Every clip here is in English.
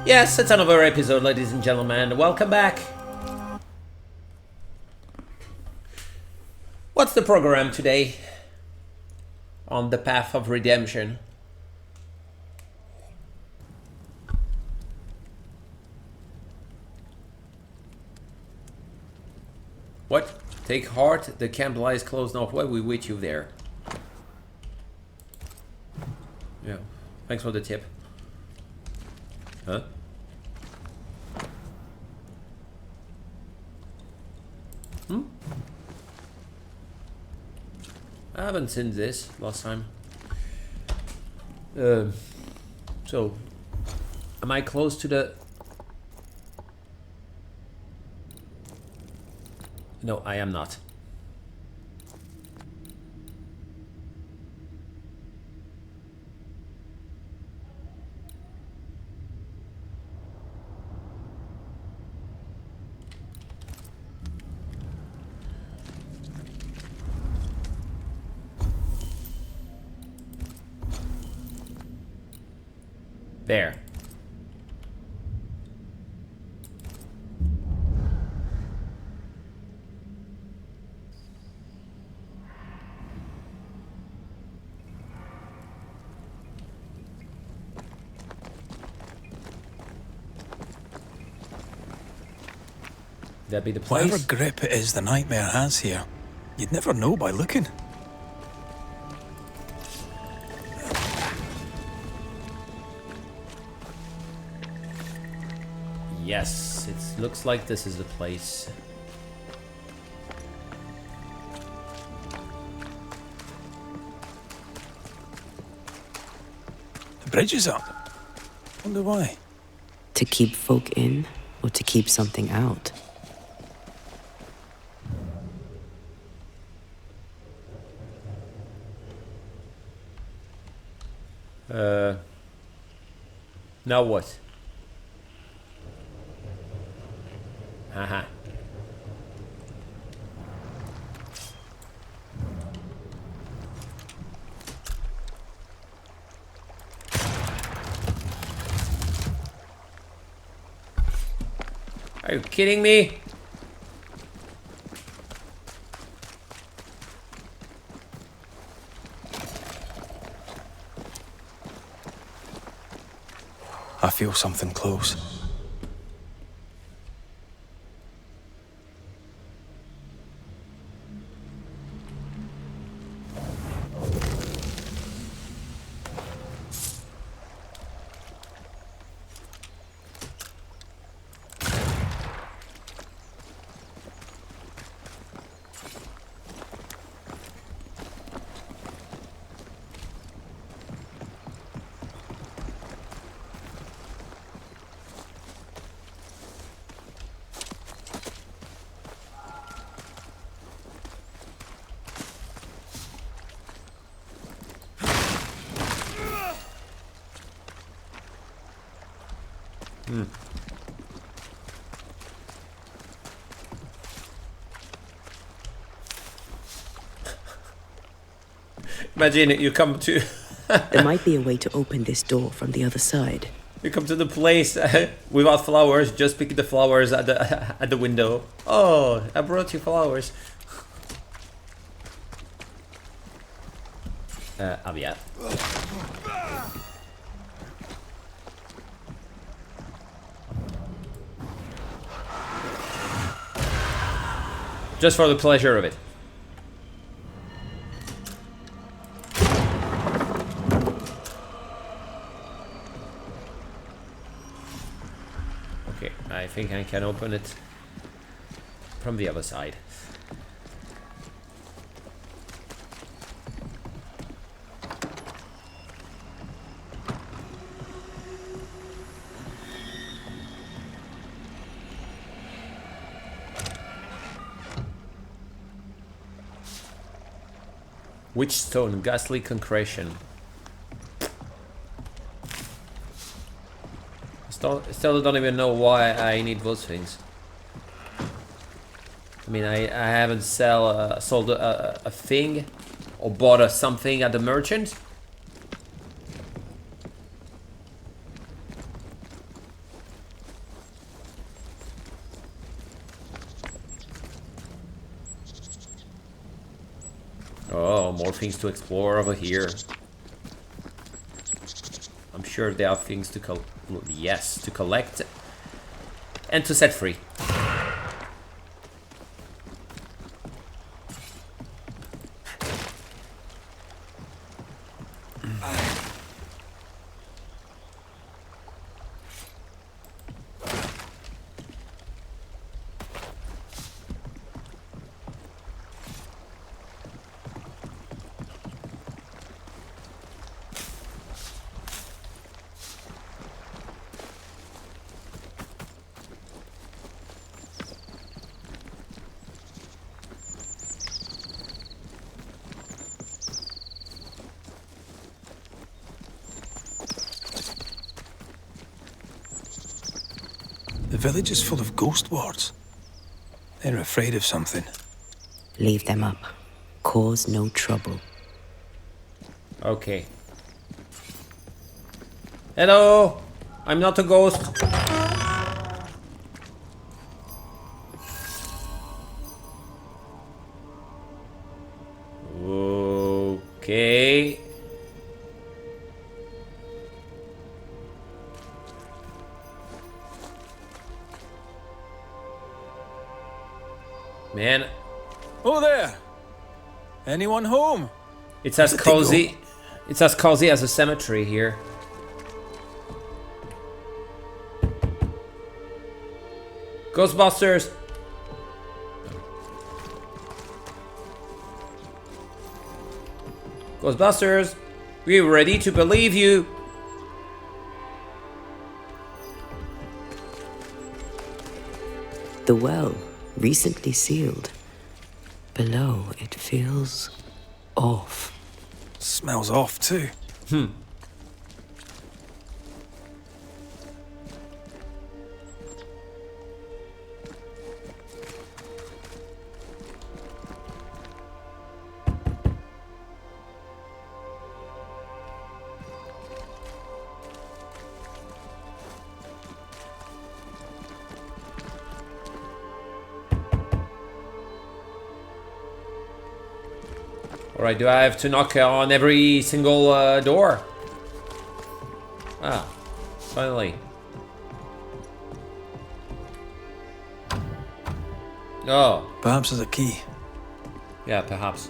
Yes, it's another episode, ladies and gentlemen. Welcome back. What's the program today? On the path of redemption. What? Take heart, the camp lies close northwest, we wait you there. Yeah, thanks for the tip. Huh? I haven't seen this last time. So, am I close to the... No, I am not. There. That be the place? Whatever grip it is the nightmare has here, you'd never know by looking. Yes, it looks like this is the place. The bridge is up. Wonder why. To keep folk in, or to keep something out? Now what? Haha. Are you kidding me? I feel something close. Imagine you come to... There might be a way to open this door from the other side. You come to the place without flowers, just pick the flowers at the window. Oh, I brought you flowers. Yeah. Just for the pleasure of it. Okay, I think I can open it from the other side. Witchstone, ghastly concretion. Still don't even know why I need those things. I mean, I haven't sold a thing or bought something at the merchant. Oh, more things to explore over here. I'm sure there are things to to collect and to set free. The village is full of ghost wards. They're afraid of something. Leave them up. Cause no trouble. Okay. Hello! I'm not a ghost. Okay. Man, Oh there! Anyone home? it's as cozy. It's as cozy as a cemetery here. Ghostbusters! Ghostbusters! We're ready to believe you! The well, recently sealed. Below, it feels off. Smells off too. Alright, do I have to knock on every single door? Ah, finally. Oh, Perhaps there's a key. yeah, perhaps.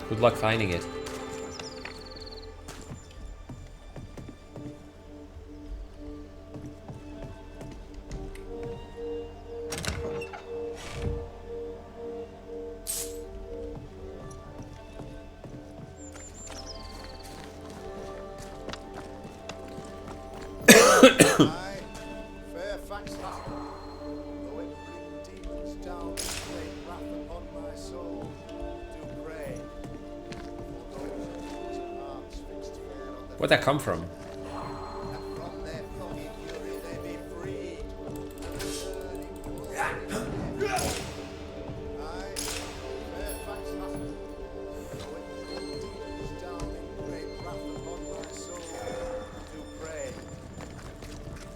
Good luck finding it. Where'd that come from?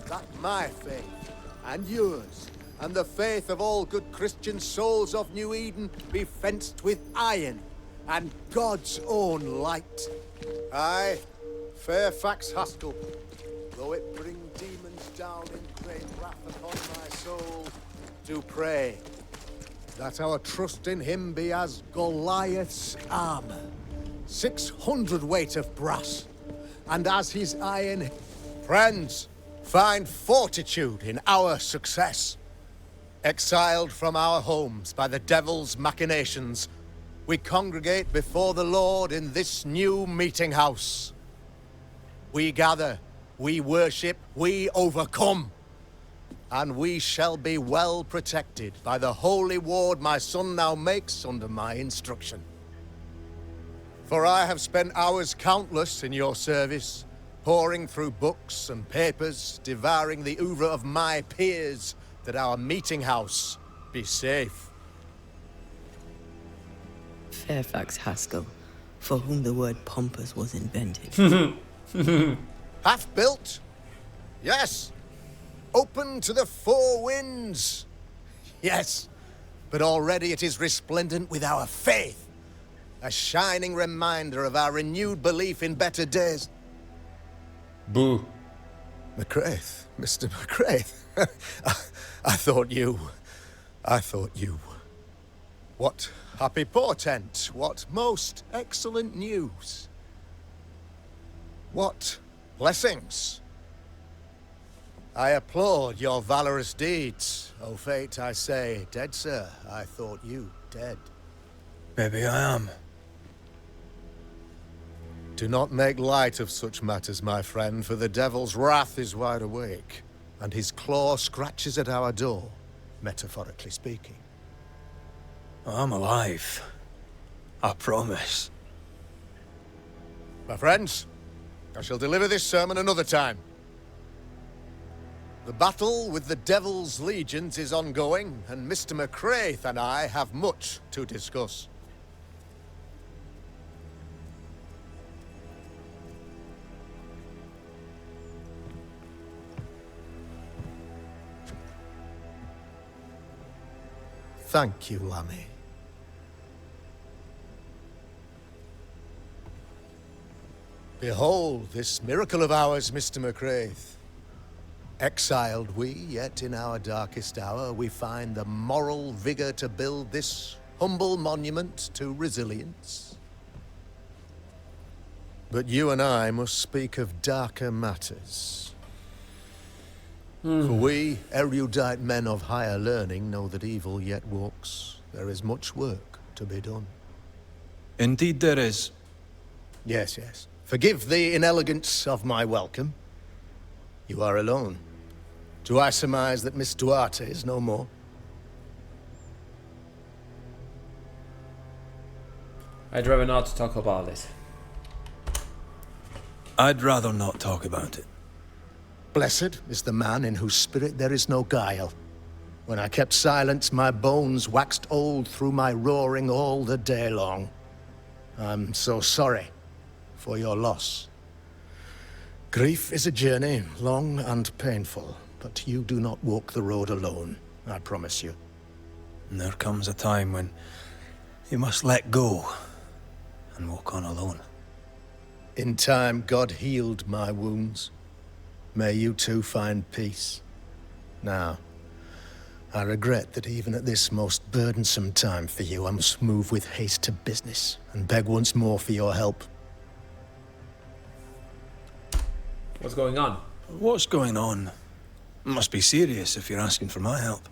That my faith, and yours, and the faith of all good Christian souls of New Eden be fenced with iron and God's own light. Aye, Fairfax Haskell, though it bring demons down in great wrath upon my soul, do pray that our trust in him be as Goliath's armor, 600 weight of brass, and as his iron. Friends, find fortitude in our success. Exiled from our homes by the devil's machinations, we congregate before the Lord in this new meeting house. We gather, we worship, we overcome. And we shall be well protected by the holy ward my son now makes under my instruction. For I have spent hours countless in your service, poring through books and papers, devouring the oeuvre of my peers, that our meeting house be safe. Fairfax Haskell, for whom the word pompous was invented. Half built? Yes. Open to the four winds? Yes. But already it is resplendent with our faith, a shining reminder of our renewed belief in better days. Boo. McCraith, Mr. McCraith. I thought you. What happy portent, what most excellent news. What blessings. I applaud your valorous deeds. O fate, I say, dead sir, I thought you dead. Maybe I am. Do not make light of such matters, my friend, for the devil's wrath is wide awake, and his claw scratches at our door, metaphorically speaking. I'm alive. I promise. My friends, I shall deliver this sermon another time. The battle with the devil's legions is ongoing, and Mr. McCraith and I have much to discuss. Thank you, Lammy. Behold this miracle of ours, Mr. McCraith. Exiled we, yet in our darkest hour we find the moral vigor to build this humble monument to resilience. But you and I must speak of darker matters. For we, erudite men of higher learning, know that evil yet walks. There is much work to be done. Indeed there is. Yes, yes. Forgive the inelegance of my welcome. You are alone. Do I surmise that Miss Duarte is no more? I'd rather not talk about this. I'd rather not talk about it. Blessed is the man in whose spirit there is no guile. When I kept silence, my bones waxed old through my roaring all the day long. I'm so sorry for your loss. Grief is a journey, long and painful, but you do not walk the road alone, I promise you. And there comes a time when you must let go and walk on alone. In time, God healed my wounds. May you too find peace. Now, I regret that even at this most burdensome time for you, I must move with haste to business and beg once more for your help. What's going on? What's going on? It must be serious if you're asking for my help.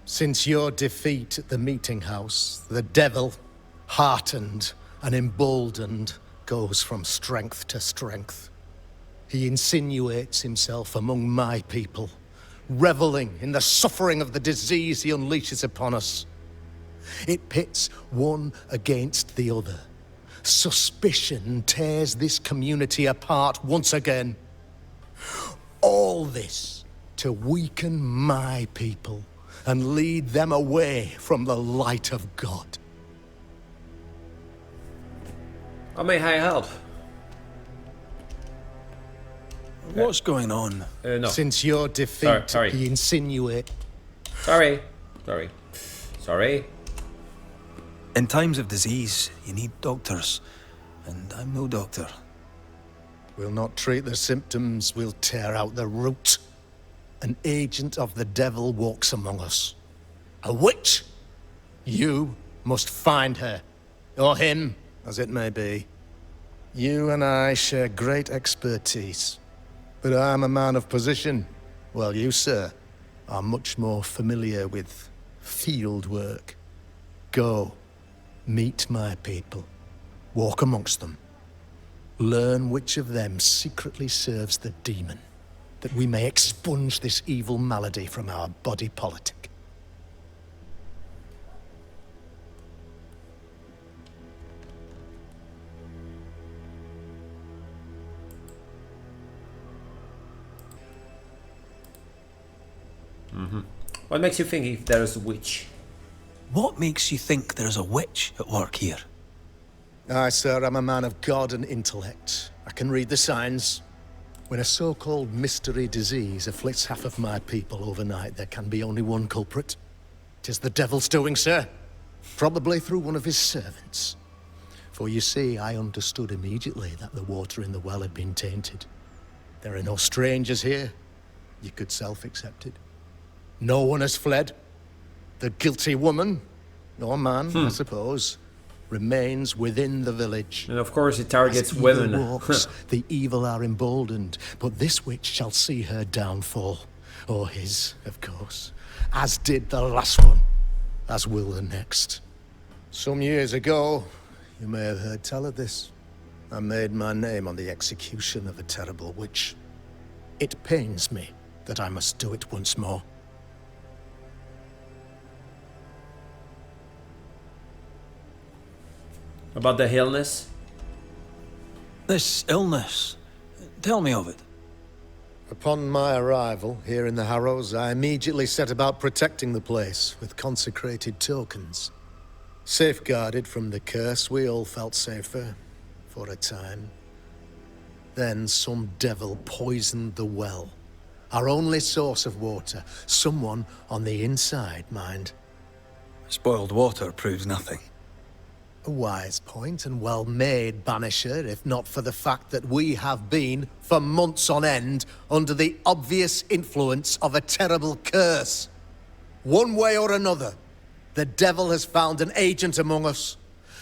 Since your defeat at the meeting house, the devil, heartened and emboldened, goes from strength to strength. He insinuates himself among my people, reveling in the suffering of the disease he unleashes upon us. It pits one against the other. Suspicion tears this community apart once again. All this to weaken my people and lead them away from the light of God. How may I help? What's going on? No. Since your defeat, Sorry. he insinuates... Sorry. In times of disease, you need doctors. And I'm no doctor. We'll not treat the symptoms, we'll tear out the root. An agent of the devil walks among us. A witch! You must find her. Or him, as it may be. You and I share great expertise. But I'm a man of position, while you, sir, are much more familiar with field work. Go, meet my people, walk amongst them. Learn which of them secretly serves the demon, that we may expunge this evil malady from our body politic. What makes you think if there's a witch? What makes you think there's a witch at work here? Aye, sir, I'm a man of God and intellect. I can read the signs. When a so-called mystery disease afflicts half of my people overnight, there can be only one culprit. 'Tis the devil's doing, sir. Probably through one of his servants. For you see, I understood immediately that the water in the well had been tainted. There are no strangers here. You could self-accept it. No one has fled. The guilty woman, or man, I suppose, remains within the village. And of course it targets As women. evil walks, the evil are emboldened, but this witch shall see her downfall. Or his, of course. As did the last one. As will the next. Some years ago, you may have heard tell of this. I made my name on the execution of a terrible witch. It pains me that I must do it once more. About the illness? This illness, tell me of it. Upon my arrival here in the Harrows, I immediately set about protecting the place with consecrated tokens. Safeguarded from the curse, we all felt safer, for a time. Then some devil poisoned the well, our only source of water. Someone on the inside, mind. Spoiled water proves nothing. A wise point and well made, Banisher, if not for the fact that we have been, for months on end, under the obvious influence of a terrible curse. One way or another, the devil has found an agent among us.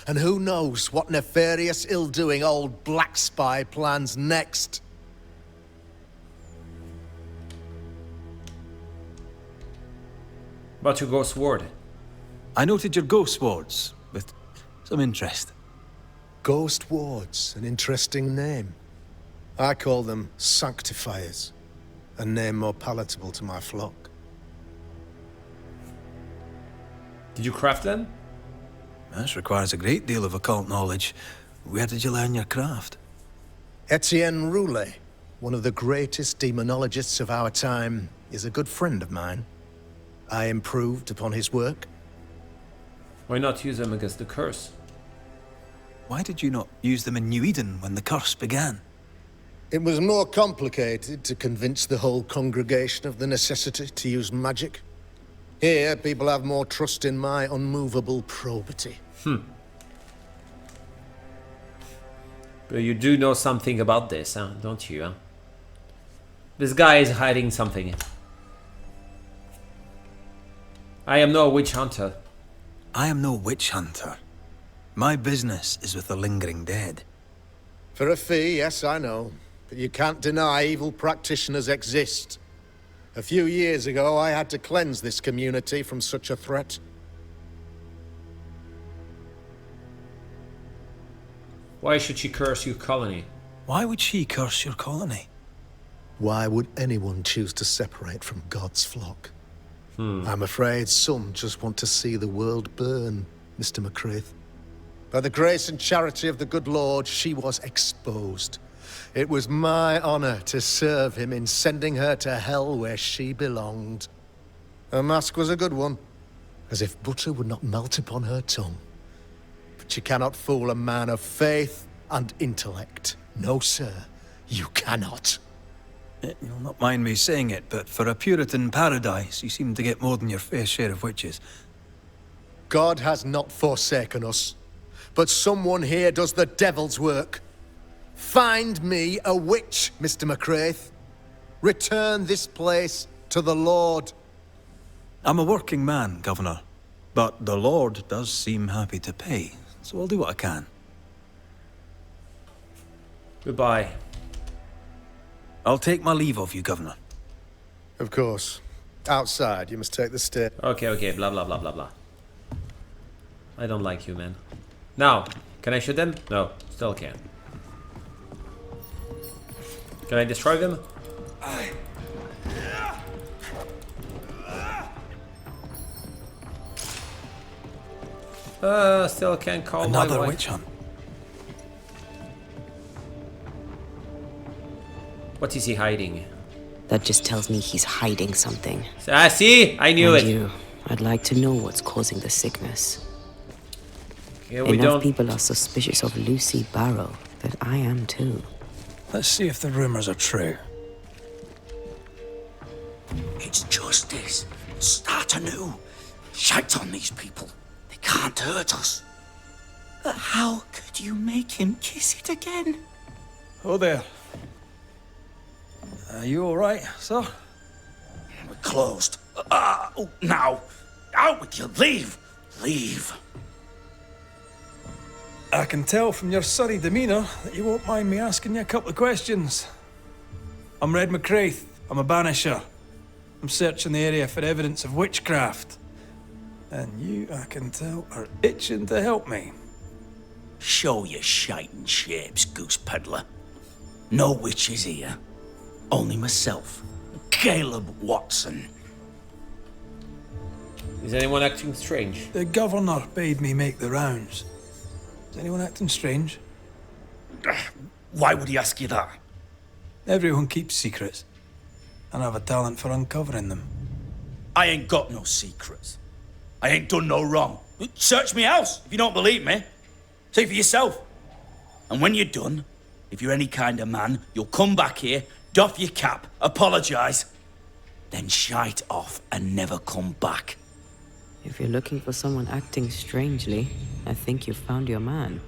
And who knows what nefarious ill-doing old Black Spy plans next. About your ghost ward? I noted your ghost wards with some interest. Ghost wards, an interesting name. I call them sanctifiers, a name more palatable to my flock. Did you craft them? This requires a great deal of occult knowledge. Where did you learn your craft? Etienne Roulet, one of the greatest demonologists of our time, is a good friend of mine. I improved upon his work. Why not use them against the curse? Why did you not use them in New Eden when the curse began? It was more complicated to convince the whole congregation of the necessity to use magic. Here, people have more trust in my unmovable probity. But you do know something about this, huh? Don't you? Huh? This guy is hiding something. I am no witch hunter. I am no witch hunter. My business is with the lingering dead. For a fee, yes, I know. But you can't deny evil practitioners exist. A few years ago, I had to cleanse this community from such a threat. Why should she curse your colony? Why would she curse your colony? Why would anyone choose to separate from God's flock? I'm afraid some just want to see the world burn, Mr. McCraith. By the grace and charity of the good Lord, she was exposed. It was my honor to serve him in sending her to hell where she belonged. Her mask was a good one, as if butter would not melt upon her tongue. But you cannot fool a man of faith and intellect. No, sir, you cannot. You'll not mind me saying it, but for a Puritan paradise, you seem to get more than your fair share of witches. God has not forsaken us, but someone here does the devil's work. Find me a witch, Mr. McCraith. Return this place to the Lord. I'm a working man, Governor, but the Lord does seem happy to pay, so I'll do what I can. Goodbye. I'll take my leave of you, Governor. Of course. Outside, you must take the stairs. Okay, blah blah blah blah blah. I don't like you, man. Now, can I shoot them? No, still can't. Can I destroy them? Still can't call Another my wife. witch hunt. What is he hiding? That just tells me he's hiding something. Ah, see? I knew And it. you, I'd like to know what's causing the sickness. Yeah, we Enough don't. people are suspicious of Lucy Barrow that I am too. Let's see if the rumors are true. It's justice. Start anew. Shout on these people. They can't hurt us. But how could you make him kiss it again? Oh there. Are you all right, sir? We're closed. Oh, now. Out with you. Leave. Leave. I can tell from your surly demeanour that you won't mind me asking you a couple of questions. I'm Red McCraith. I'm a Banisher. I'm searching the area for evidence of witchcraft. And you, I can tell, are itching to help me. Show your shiting shapes, goose peddler. No witches here. Only myself, Caleb Watson. Is anyone acting strange? The governor bade me make the rounds. Is anyone acting strange? Why would he ask you that? Everyone keeps secrets, and I have a talent for uncovering them. I ain't got no secrets. I ain't done no wrong. Search me house if you don't believe me. See for yourself. And when you're done, if you're any kind of man, you'll come back here, doff your cap, apologise, then shite off and never come back. If you're looking for someone acting strangely, I think you've found your man.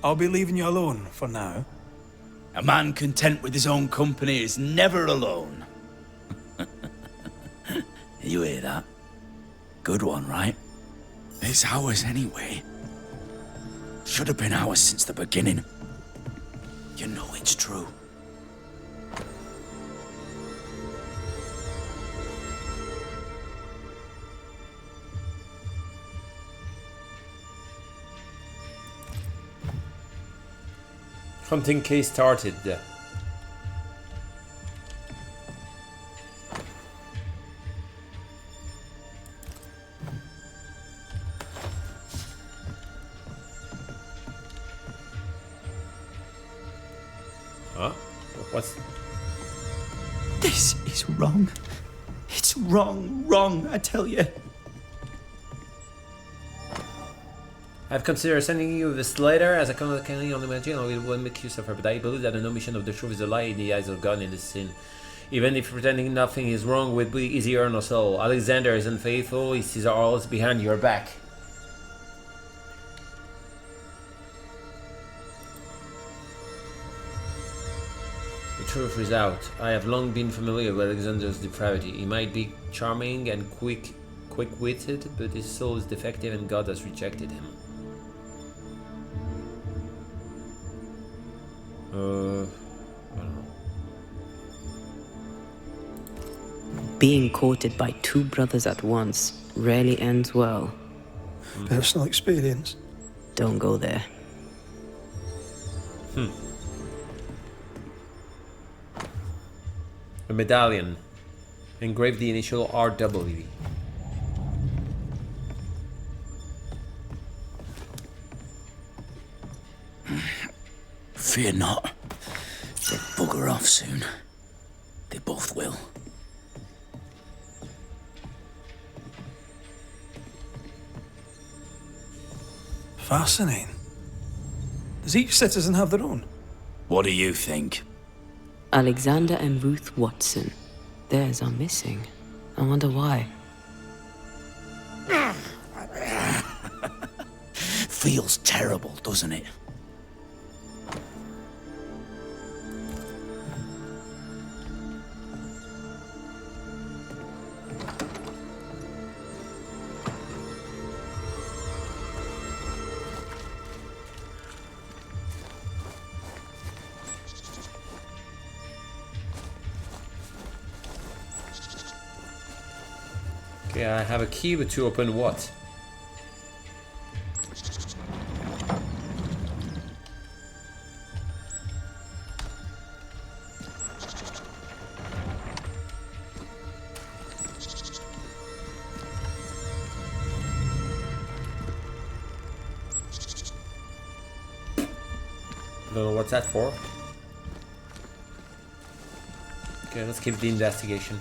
I'll be leaving you alone for now. A man content with his own company is never alone. You hear that? Good one, right? It's ours anyway. Should have been ours since the beginning. You know it's true. Hunting case started. Huh? What's... This is wrong. It's wrong, I tell you. I've considered sending you this letter as I can only imagine it will make you suffer, but I believe that the notion of the truth is a lie in the eyes of God in this sin. Even if pretending nothing is wrong would be easier on us all. Alexander is unfaithful, he sees all behind your back. The truth is out. I have long been familiar with Alexander's depravity. He might be charming and quick-witted, but his soul is defective and God has rejected him. I don't know. Being courted by two brothers at once rarely ends well. Personal experience. Don't go there. A medallion. Engraved the initial RW. Fear not. They'll bugger off soon. They both will. Fascinating. Does each citizen have their own? What do you think? Alexander and Ruth Watson. Theirs are missing. I wonder why. Feels terrible, doesn't it? Okay, I have a key, but to open what? I don't know what's that for. Okay, let's keep the investigation.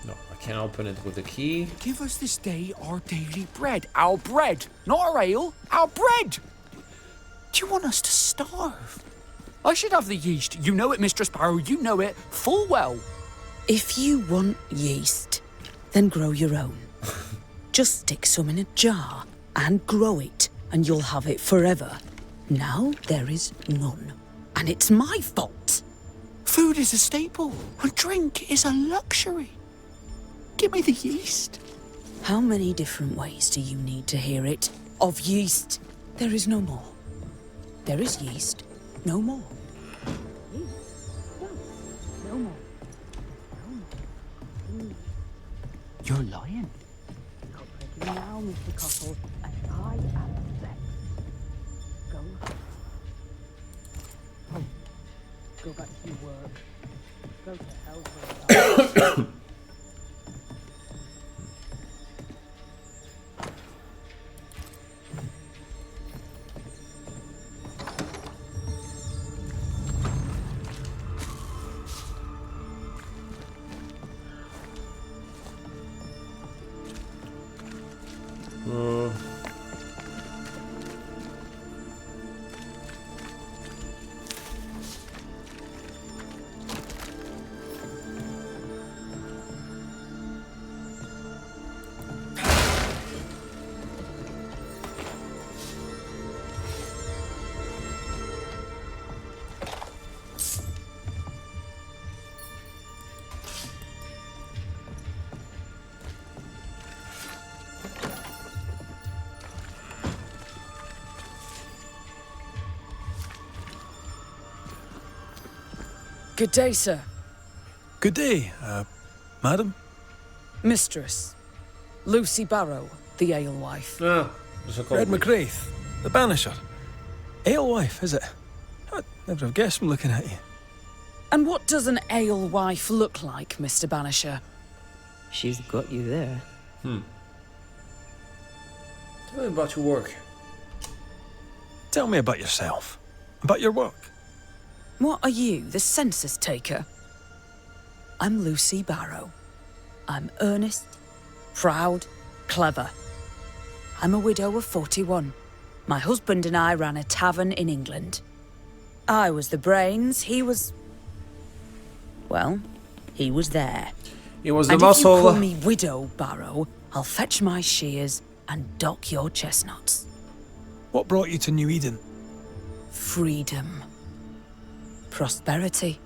No, I can't open it with the key. Give us this day our daily bread. Our bread, not our ale. Our bread! Do you want us to starve? I should have the yeast. You know it, Mistress Sparrow. You know it full well. If you want yeast, then grow your own. Just stick some in a jar and grow it, and you'll have it forever. Now there is none, and it's my fault. Food is a staple, and drink is a luxury. Give me the yeast. How many different ways do you need to hear it? Of yeast, there is no more. There is yeast, no more. No more. You're lying. Now, Mr. Cottle, and I am vexed. Go home. Go back to your work. Go to hell for a while. Good day, sir. Good day, madam. Mistress. Lucy Barrow, the alewife. Ah, that's a call. Red McCraith, the Banisher. Alewife, is it? I'd never have guessed from looking at you. And what does an alewife look like, Mr. Banisher? She's got you there. Tell me about your work. Tell me about yourself. About your work. What are you, the census taker? I'm Lucy Barrow. I'm earnest, proud, clever. I'm a widow of 41. My husband and I ran a tavern in England. I was the brains, he was... well, he was there. It was the And if you call muscle. me Widow Barrow, I'll fetch my shears and dock your chestnuts. What brought you to New Eden? Freedom. Prosperity.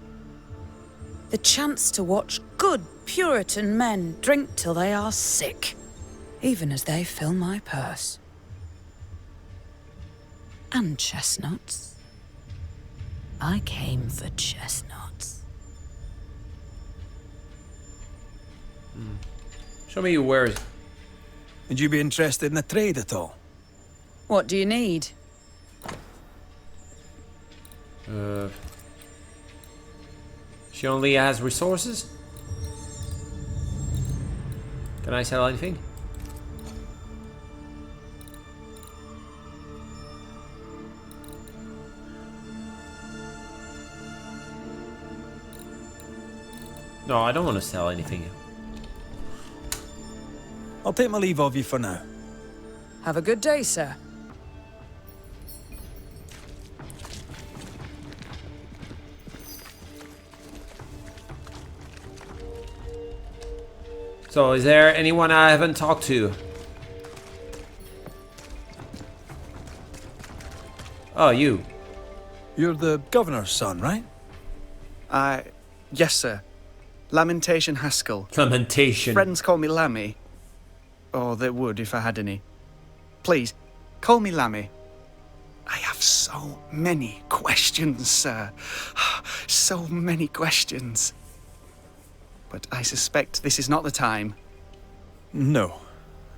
The chance to watch good Puritan men drink till they are sick, even as they fill my purse. And chestnuts. I came for chestnuts. Show me your wares. Would you be interested in the trade at all? What do you need? She only has resources? Can I sell anything? No, I don't want to sell anything. I'll take my leave of you for now. Have a good day, sir. So, is there anyone I haven't talked to? Oh, you. You're the governor's son, right? Yes, sir. Lamentation Haskell. Lamentation. Friends call me Lammy. Or they would if I had any. Please, call me Lammy. I have so many questions, sir. So many questions. But I suspect this is not the time. No,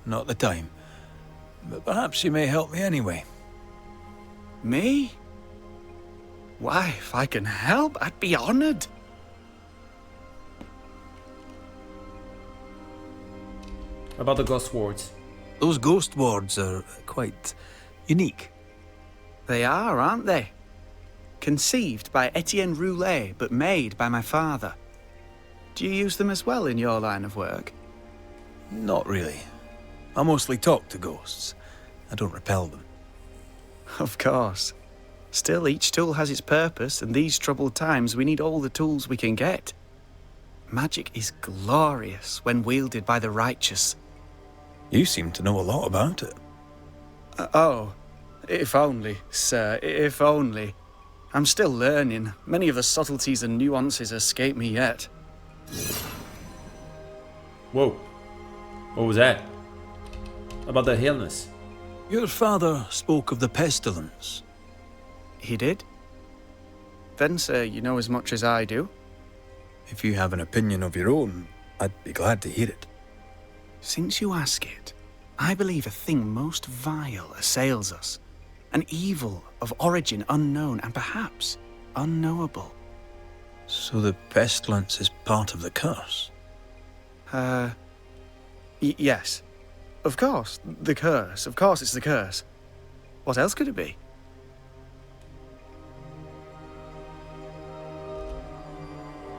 not the time. But perhaps you may help me anyway. Me? Why, if I can help, I'd be honored. About the ghost wards. Those ghost wards are quite unique. They are, aren't they? Conceived by Etienne Roulet, but made by my father. Do you use them as well in your line of work? Not really. I mostly talk to ghosts. I don't repel them. Of course. Still, each tool has its purpose, and these troubled times we need all the tools we can get. magic is glorious when wielded by the righteous. You seem to know a lot about it. Oh, if only, sir, if only. I'm still learning. Many of the subtleties and nuances escape me yet. Whoa. What was that? About the illness. Your father spoke of the pestilence. He did? Then, sir, you know as much as I do. If you have an opinion of your own, I'd be glad to hear it. Since you ask it, I believe a thing most vile assails us. An evil of origin unknown and perhaps unknowable. So the pestilence is part of the curse? Yes. Of course, the curse. Of course it's the curse. What else could it be?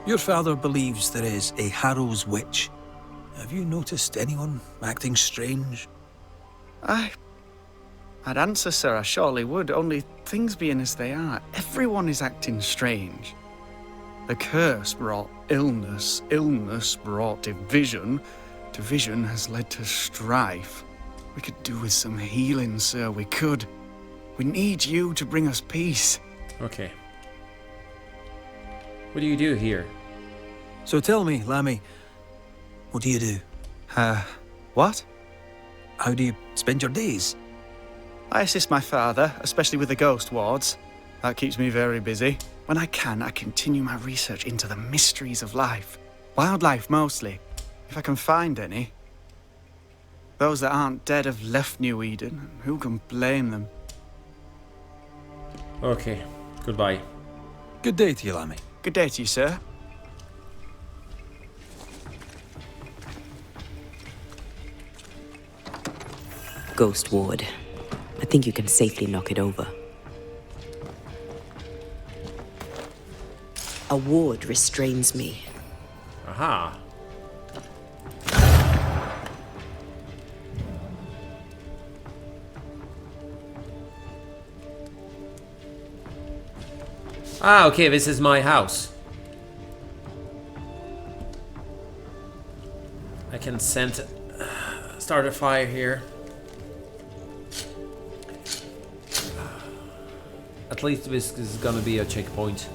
Your father believes there is a Harrow's witch. Have you noticed anyone acting strange? I'd answer, sir, I surely would, only things being as they are, everyone is acting strange. The curse brought illness, illness brought division, division has led to strife. We could do with some healing, sir, we could. We need you to bring us peace. Okay. What do you do here? So tell me, Lammy, what do you do? What? How do you spend your days? I assist my father, especially with the ghost wards. That keeps me very busy. When I can, I continue my research into the mysteries of life. Wildlife, mostly, if I can find any. Those that aren't dead have left New Eden, and who can blame them? Okay. Goodbye. Good day to you, Lammy. Good day to you, sir. Ghost ward. I think you can safely knock it over. A ward restrains me. Aha. Ah, okay, this is my house. I can start a fire here. At least this is gonna be a checkpoint.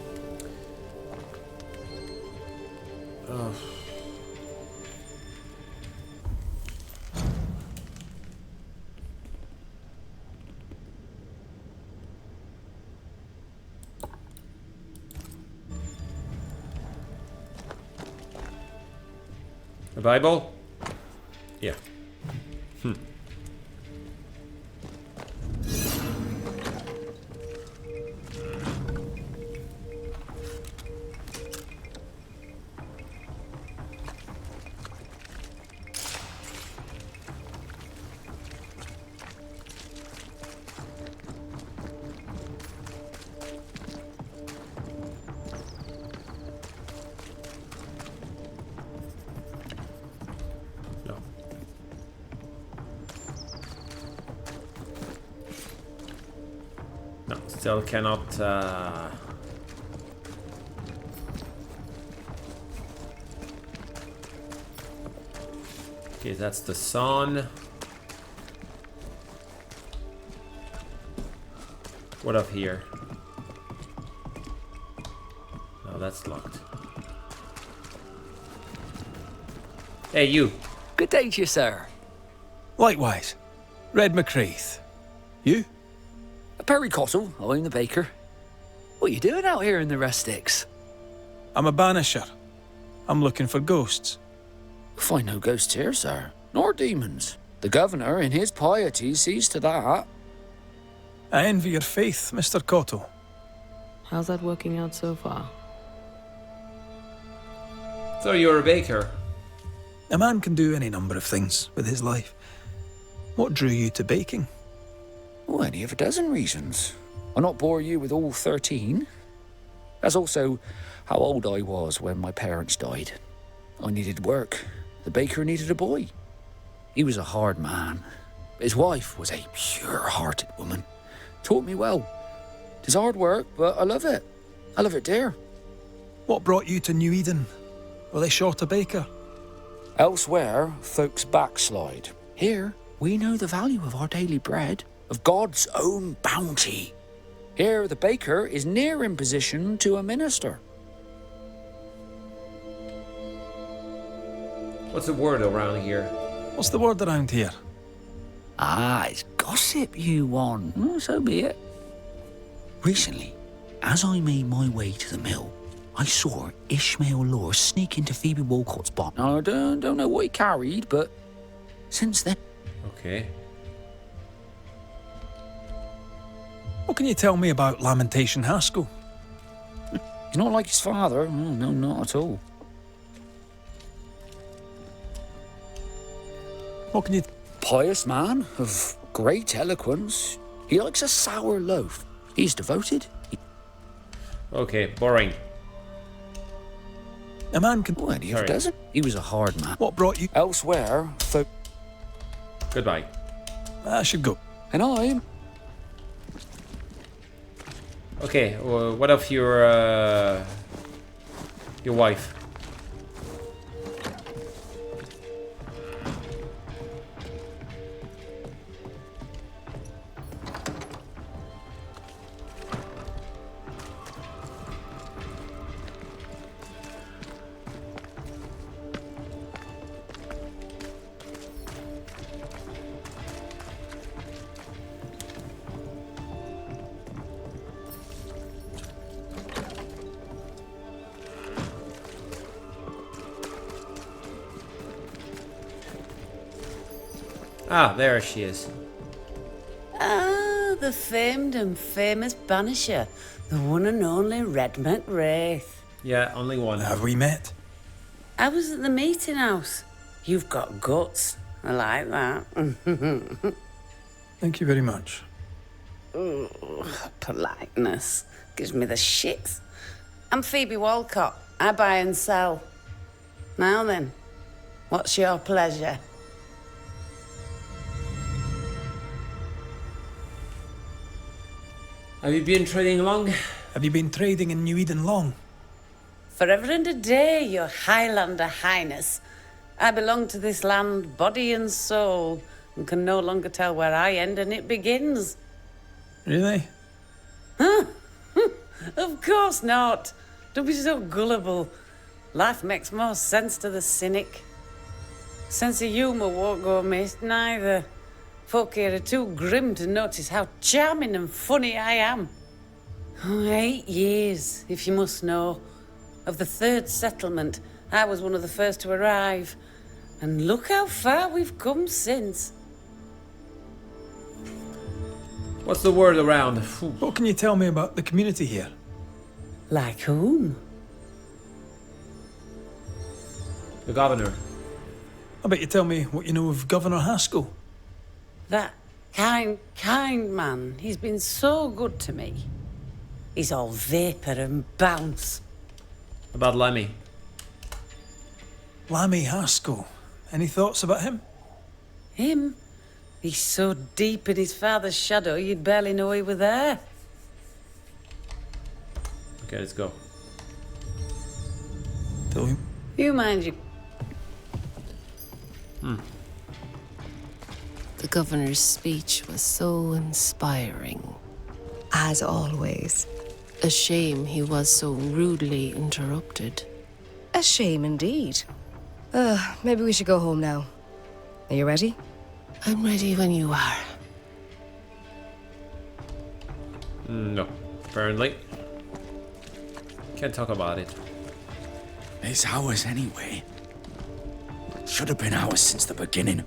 Oh. A Bible? Yeah. No, still cannot. Okay, that's the sun. What up here? No, that's locked. Hey, you. Good day to you, sir. Likewise. Red McCraith. You? Perry Cottle, I'm the baker. What are you doing out here in the rustics? I'm a banisher. I'm looking for ghosts. Find no ghosts here, sir, nor demons. The governor, in his piety, sees to that. I envy your faith, Mr. Cotto. How's that working out so far? So you're a baker? A man can do any number of things with his life. What drew you to baking? Oh, any of a dozen reasons. I'll not bore you with all 13. That's also how old I was when my parents died. I needed work. The baker needed a boy. He was a hard man. His wife was a pure-hearted woman. Taught me well. 'Tis hard work, but I love it. I love it, dear. What brought you to New Eden? Well, they short a baker. Elsewhere, folks backslide. Here, we know the value of our daily bread, of God's own bounty. Here, the baker is near in position to a minister. What's the word around here? What's the word around here? Ah, it's gossip you want. So be it. Recently, as I made my way to the mill, I saw Ishmael Law sneak into Phoebe Walcott's barn. Now, I don't know what he carried, but since then... Okay. What can you tell me about Lamentation Haskell? He's not like his father. No, not at all. What can you... Pious man of great eloquence. He likes a sour loaf. He's devoted. Okay, boring. A man can... Well, he Sorry. doesn't. He was a hard man. What brought you... Elsewhere, folk... Goodbye. I should go. And I'm... Okay, what of your wife? Ah, there she is. Ah, the famed and famous Banisher, the one and only Red McWraith. Yeah, only one. Have we met? I was at the meeting house. You've got guts. I like that. Thank you very much. Politeness gives me the shits. I'm Phoebe Walcott. I buy and sell. Now then, what's your pleasure? Have you been trading long? Have you been trading in New Eden long? Forever and a day, your Highlander Highness. I belong to this land, body and soul, and can no longer tell where I end and it begins. Really? Of course not. Don't be so gullible. Life makes more sense to the cynic. Sense of humour won't go amiss, neither. Folk here are too grim to notice how charming and funny I am. 8 years, if you must know. Of the third settlement, I was one of the first to arrive. And look how far we've come since. What's the word around? What can you tell me about the community here? Like whom? The governor. I bet you tell me what you know of Governor Haskell. That kind man. He's been so good to me. He's all vapour and bounce. About Lemmy. Lammy Haskell. Any thoughts about him? Him? He's so deep in his father's shadow, you'd barely know he were there. Okay, let's go. Tell him. You mind you. The governor's speech was so inspiring. As always. A shame he was so rudely interrupted. A shame indeed. Maybe we should go home now. Are you ready? I'm ready when you are. No, apparently. Can't talk about it. It's ours anyway. Should have been ours since the beginning.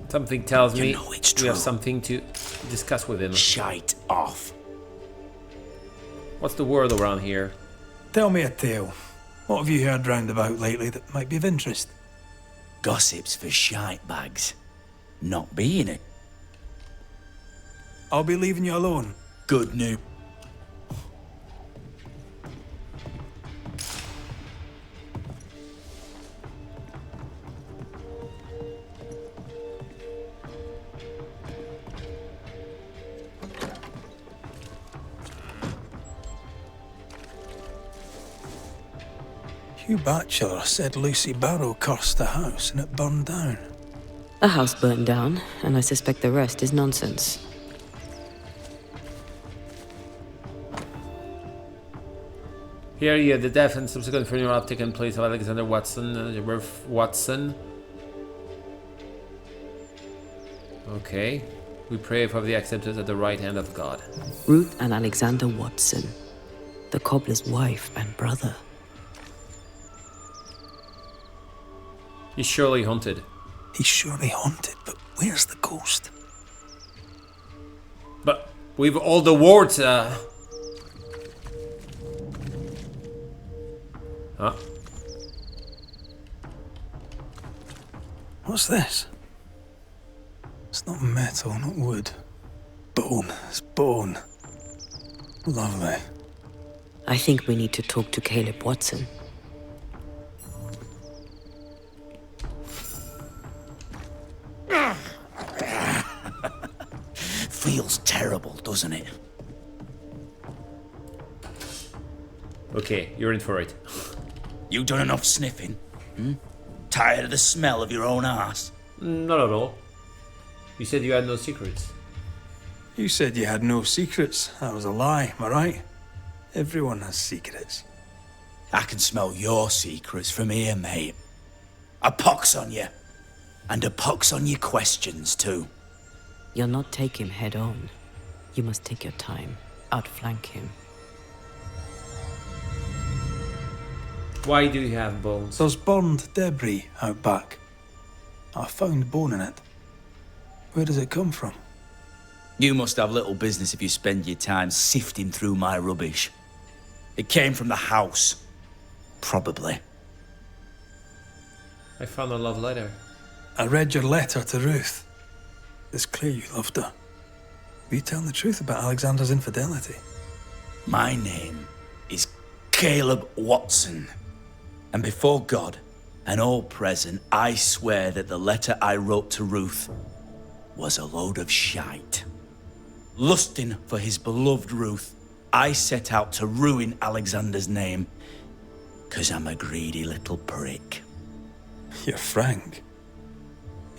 Something tells You me know it's we have true. something to discuss with him. Shite off. What's the word around here? Tell me a tale. What have you heard round about lately that might be of interest? Gossip's for shite bags. Not being it. I'll be leaving you alone. Good news. Hugh Batchelor said Lucy Barrow cursed the house and it burned down. The house burned down, and I suspect the rest is nonsense. Here, yeah, the death and subsequent funeral have taken place of Alexander Watson, Ruth Watson. Okay. We pray for the acceptance at the right hand of God. Ruth and Alexander Watson, the cobbler's wife and brother. He's surely haunted. He's surely haunted, but where's the ghost? But we've all the wards, Huh? What's this? It's not metal, not wood. Bone. It's bone. Lovely. I think we need to talk to Caleb Watson. Feels terrible, doesn't it? Okay, you're in for it. You done enough sniffing? Tired of the smell of your own arse? Not at all. You said you had no secrets. You said you had no secrets. That was a lie, am I right? Everyone has secrets. I can smell your secrets from here, mate. A pox on you. And a pox on your questions, too. You'll not take him head on. You must take your time, outflank him. Why do you have bones? There's burned debris out back. I found bone in it. Where does it come from? You must have little business if you spend your time sifting through my rubbish. It came from the house. Probably. I found a love letter. I read your letter to Ruth. It's clear you loved her. Were you telling the truth about Alexander's infidelity? My name is Caleb Watson. And before God and all present, I swear that the letter I wrote to Ruth was a load of shite. Lusting for his beloved Ruth, I set out to ruin Alexander's name, 'cause I'm a greedy little prick. You're frank.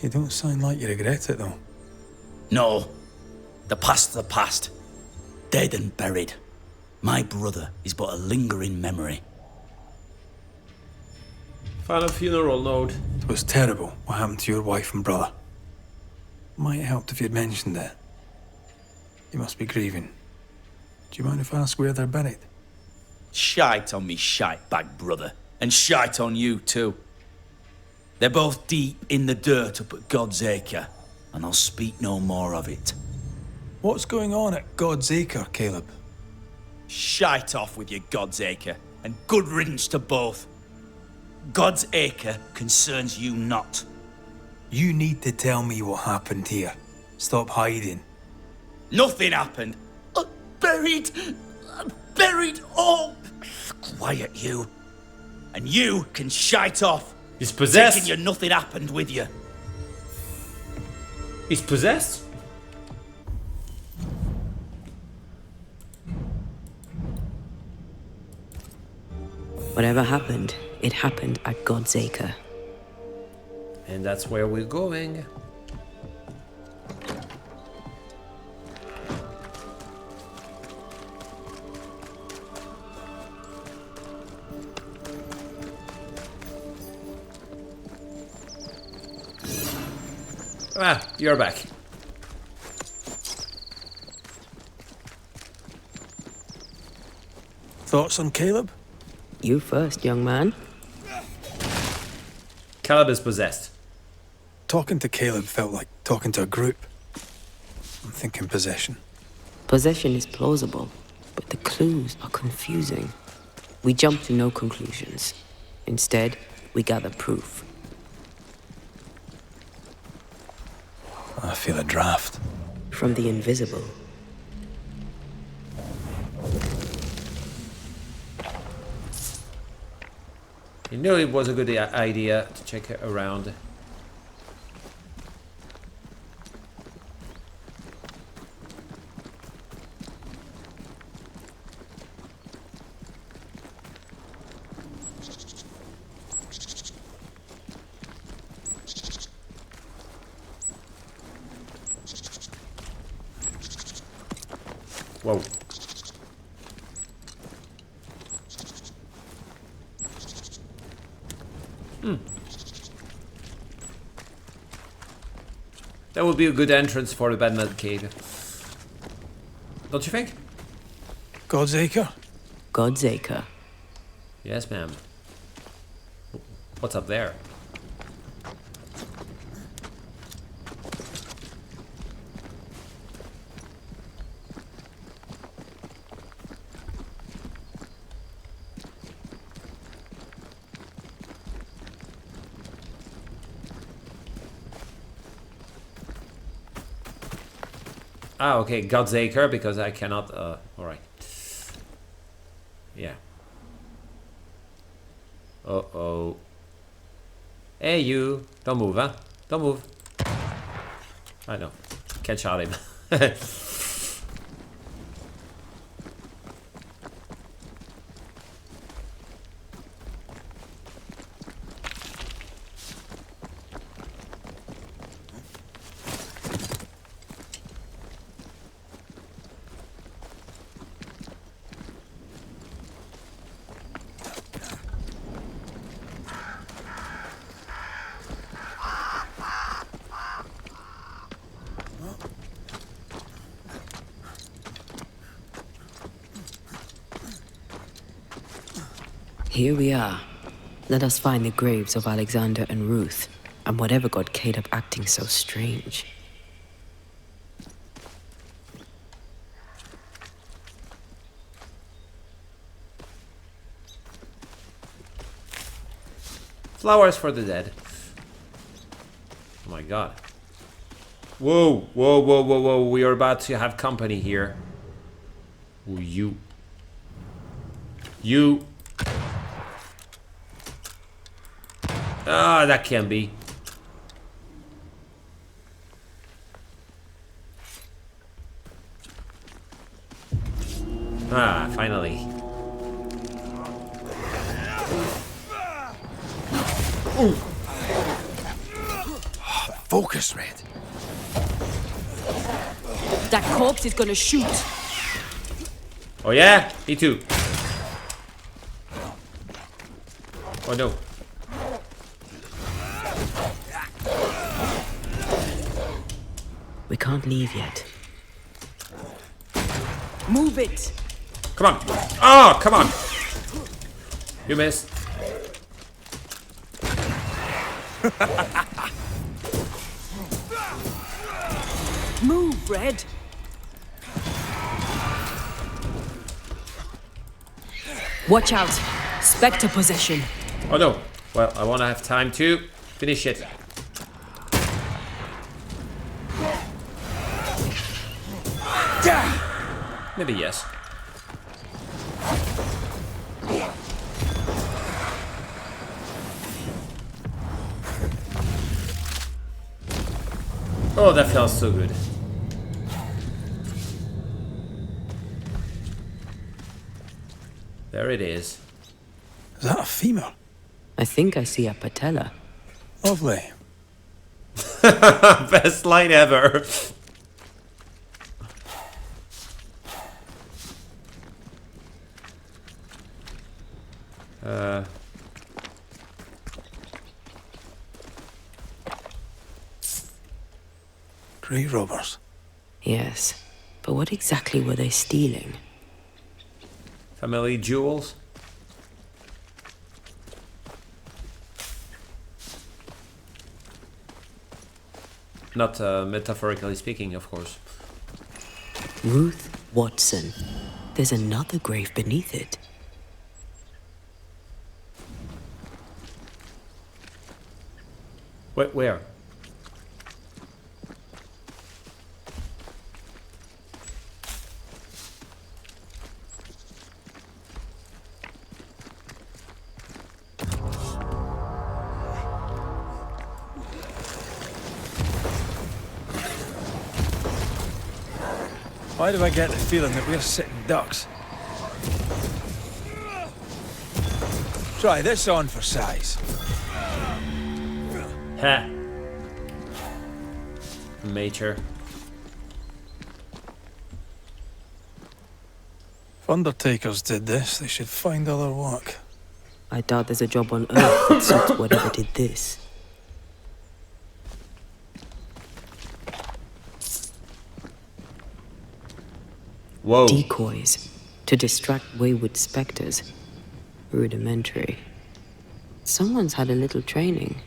You don't sound like you regret it, though. No, the past's the past. Dead and buried. My brother is but a lingering memory. Found a funeral note. It was terrible what happened to your wife and brother. Might have helped if you'd mentioned it. You must be grieving. Do you mind if I ask where they're buried? Shite on me shite bag brother, and shite on you too. They're both deep in the dirt up at God's Acre, and I'll speak no more of it. What's going on at God's Acre, Caleb? Shite off with your God's Acre, and good riddance to both. God's Acre concerns you not. You need to tell me what happened here. Stop hiding. Nothing happened. Buried all. Quiet, you. And you can shite off. He's possessed. Taking your nothing happened with you. He's possessed? Whatever happened, it happened at God's Acre. And that's where we're going. Ah, you're back. Thoughts on Caleb? You first, young man. Caleb is possessed. Talking to Caleb felt like talking to a group. I'm thinking possession. Possession is plausible, but the clues are confusing. We jump to no conclusions. Instead, we gather proof. I feel a draft. From the invisible. You knew it was a good idea to check it around. Whoa. That would be a good entrance for the Badman Cave. Don't you think? God's Acre? God's Acre. Yes, ma'am. What's up there? Ah, okay, God's Acre, because I cannot, alright. Yeah. Uh-oh. Hey, you! Don't move, huh? Don't move. I know. Can't shot him. Here we are. Let us find the graves of Alexander and Ruth, and whatever got Caleb acting so strange. Flowers for the dead. Oh my god. Whoa, whoa, whoa, whoa, whoa. We are about to have company here. Ooh, you. You. Ah, that can be. Ah, finally. Ooh. Focus, Red. That corpse is gonna shoot. Oh yeah? Me too. Oh no. We can't leave yet. Move it! Come on. Oh, come on. You missed. Move, Red! Watch out! Spectre possession. Oh no. Well, I want to have time to finish it. Maybe yes. Oh, that feels so good. There it is. Is that a femur? I think I see a patella. Lovely. Best line ever. Grave robbers. Yes, but what exactly were they stealing? Family jewels. Not metaphorically speaking, of course. Ruth Watson. There's another grave beneath it. Wait, where? Why do I get the feeling that we're sitting ducks? Try this on for size. Ha! Mature. If undertakers did this, they should find other work. I doubt there's a job on Earth that suits whatever did this. Whoa. Decoys to distract wayward specters. Rudimentary. Someone's had a little training.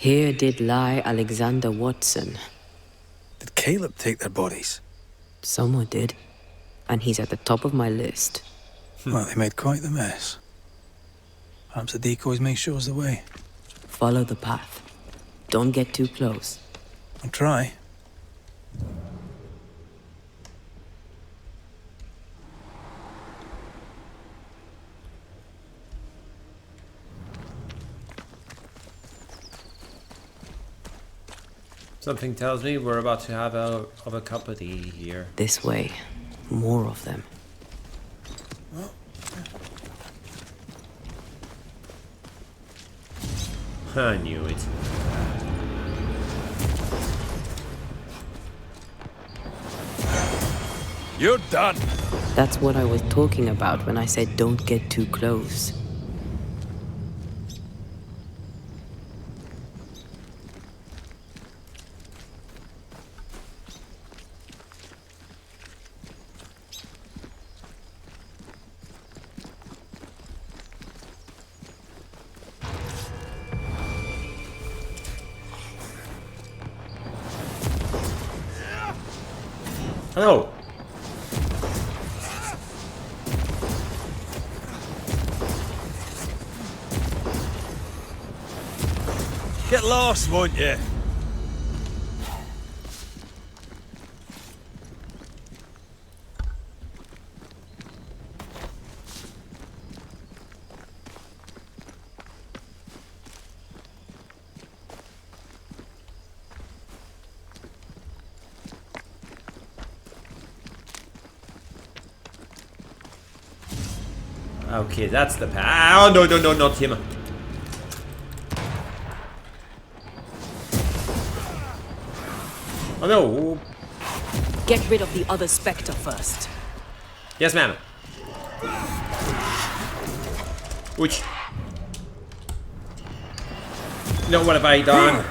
Here did lie Alexander Watson. Did Caleb take their bodies? Someone did. And he's at the top of my list. Well, they made quite the mess. Perhaps the decoys may show us the way. Follow the path. Don't get too close. I'll try. Something tells me we're about to have a cup of tea here. This way. More of them. I knew it. You're done. That's what I was talking about when I said don't get too close. Hello. Get lost, won't you? Okay, that's the path. Oh, no, no, no, not him. Oh, no. Get rid of the other Spectre first. Yes, ma'am. Which? No, what have I done?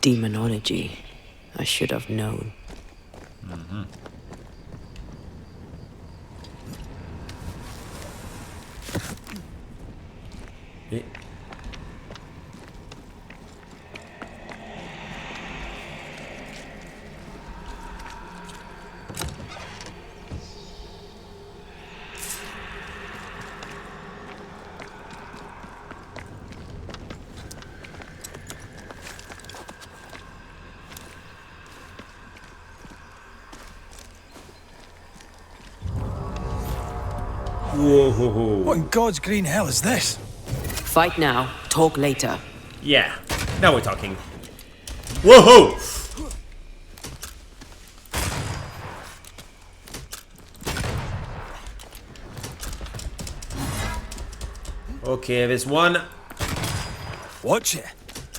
Demonology. I should have known. Mm-hmm. Whoa. What in God's green hell is this? Fight now, talk later. Yeah, now we're talking. Whoa! Okay, there's one. Watch it.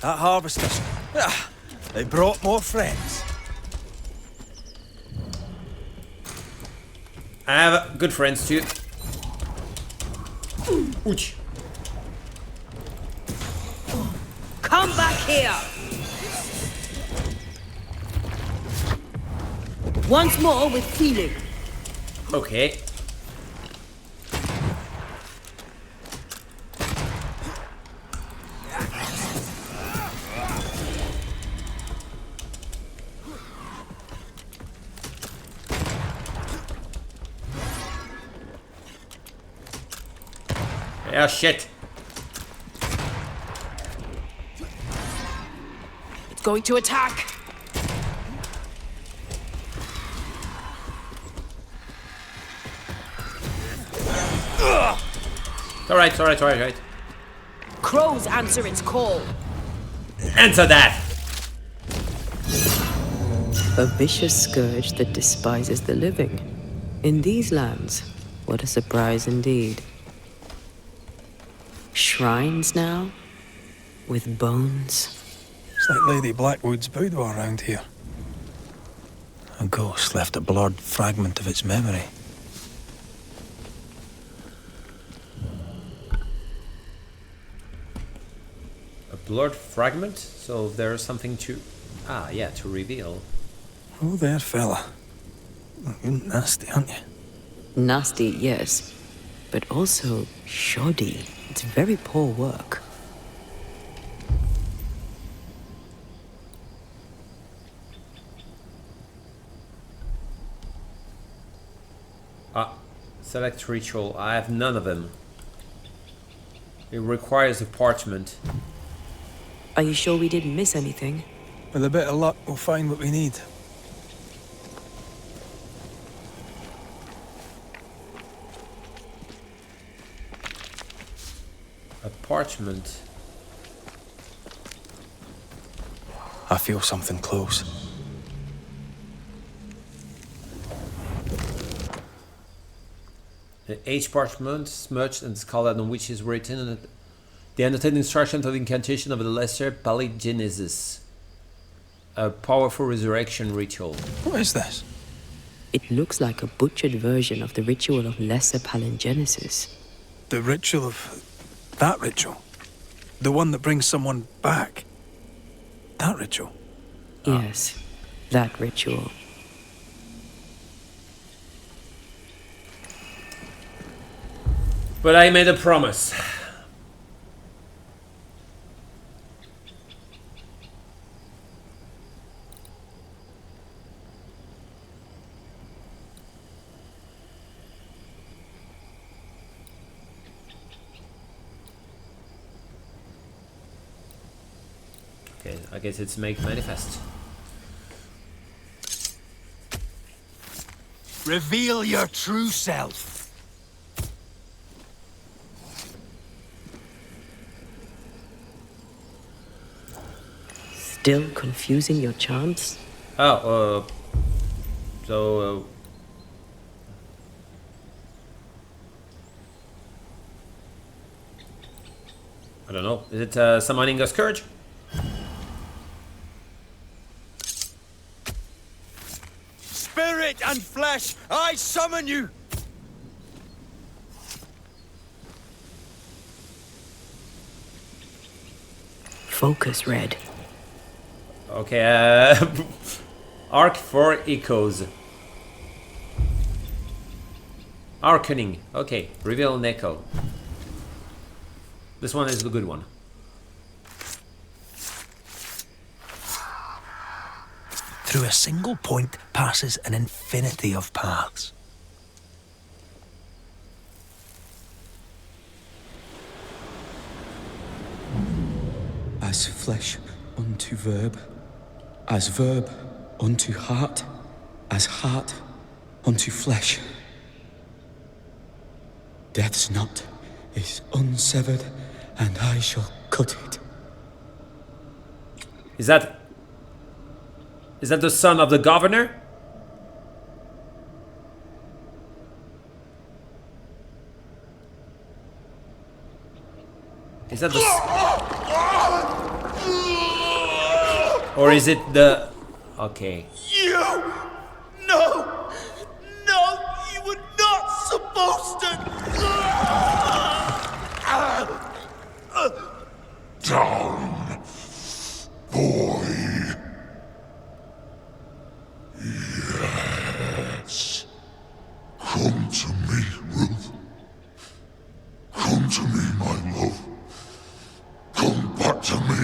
That harvesters. Ah, they brought more friends. I have good friends too. Ouch. Come back here! Once more with feeling. Okay. Yeah, shit. It's going to attack. It's alright. Crows answer its call. Answer that! A vicious scourge that despises the living. In these lands, what a surprise indeed. Shrines now, with bones. It's like Lady Blackwood's boudoir around here. A ghost left a blurred fragment of its memory. A blurred fragment? So there's something to... Ah, yeah, to reveal. Oh, there, fella. You're nasty, aren't you? Nasty, yes, but also shoddy. It's very poor work. Ah, select ritual. I have none of them. It requires a parchment. Are you sure we didn't miss anything? With a bit of luck, we'll find what we need. A parchment. I feel something close. An H parchment, smudged and scalded, on which is written the annotated instructions of the incantation of the Lesser Paligenesis. A powerful resurrection ritual. What is this? It looks like a butchered version of the ritual of Lesser Palingenesis. The ritual of... that ritual? The one that brings someone back? That ritual? Yes, that ritual. But I made a promise. Okay, I guess it's make manifest. Reveal your true self. Still confusing your chants? Oh, I don't know. Is it summoning a scourge? Spirit and flesh, I summon you! Focus, Red. Okay, Arc for Echoes. Arcaning. Okay, reveal an echo. This one is the good one. Through a single point passes an infinity of paths. As flesh unto verb, as verb unto heart, as heart unto flesh. Death's knot is unsevered, and I shall cut it. Is that the son of the governor? Is that the or is it the... Okay. You! No! No! You were not supposed to... Down, boy. Yes. Come to me, Ruth. Come to me, my love. Come back to me.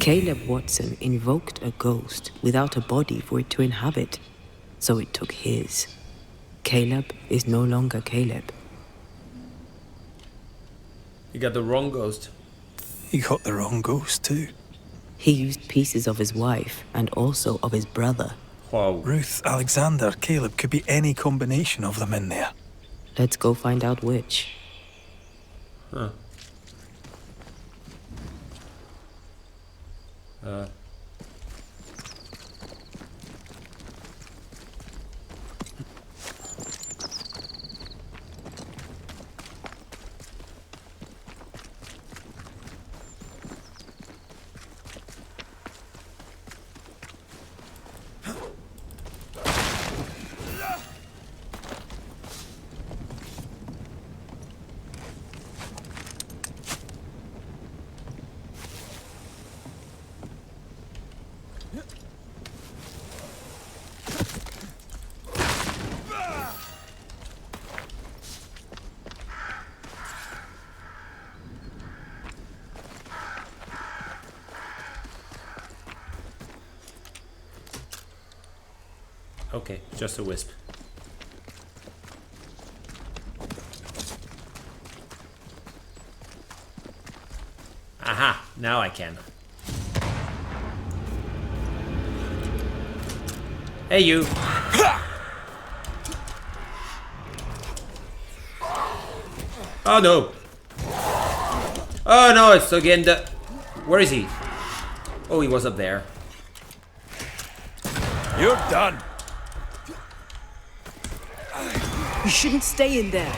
Caleb Watson invoked a ghost without a body for it to inhabit, so it took his. Caleb is no longer Caleb. You got the wrong ghost. He got the wrong ghost, too. He used pieces of his wife and also of his brother. Wow. Ruth, Alexander, Caleb, could be any combination of them in there. Let's go find out which. Huh. Okay, just a wisp. Aha, now I can. Hey, you. Oh no. Oh no, it's again the... Where is he? Oh, he was up there. You're done. You shouldn't stay in there.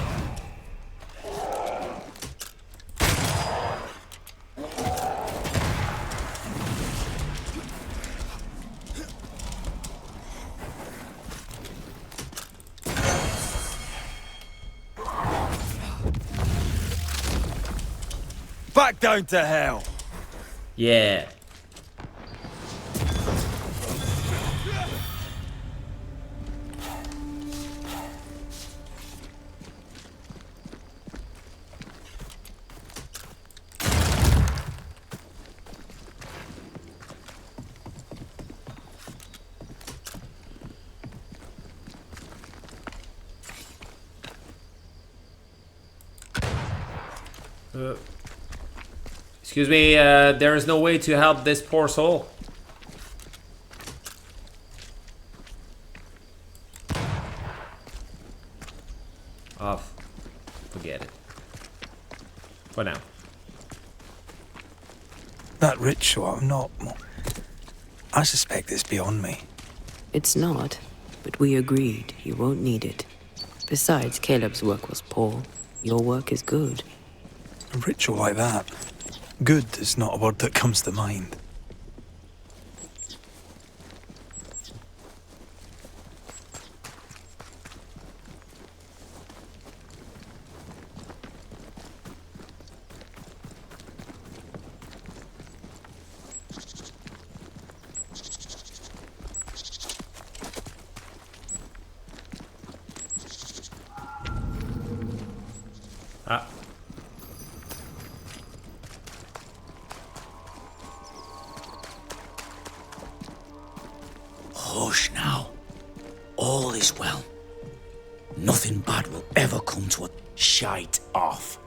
Back down to hell. Yeah. Excuse me, there is no way to help this poor soul. Off. Forget it. For now. That ritual, I'm not... I suspect it's beyond me. It's not, but we agreed you won't need it. Besides, Caleb's work was poor. Your work is good. A ritual like that. Good is not a word that comes to mind. Ah. Hush now. All is well. Nothing bad will ever come to a shite off.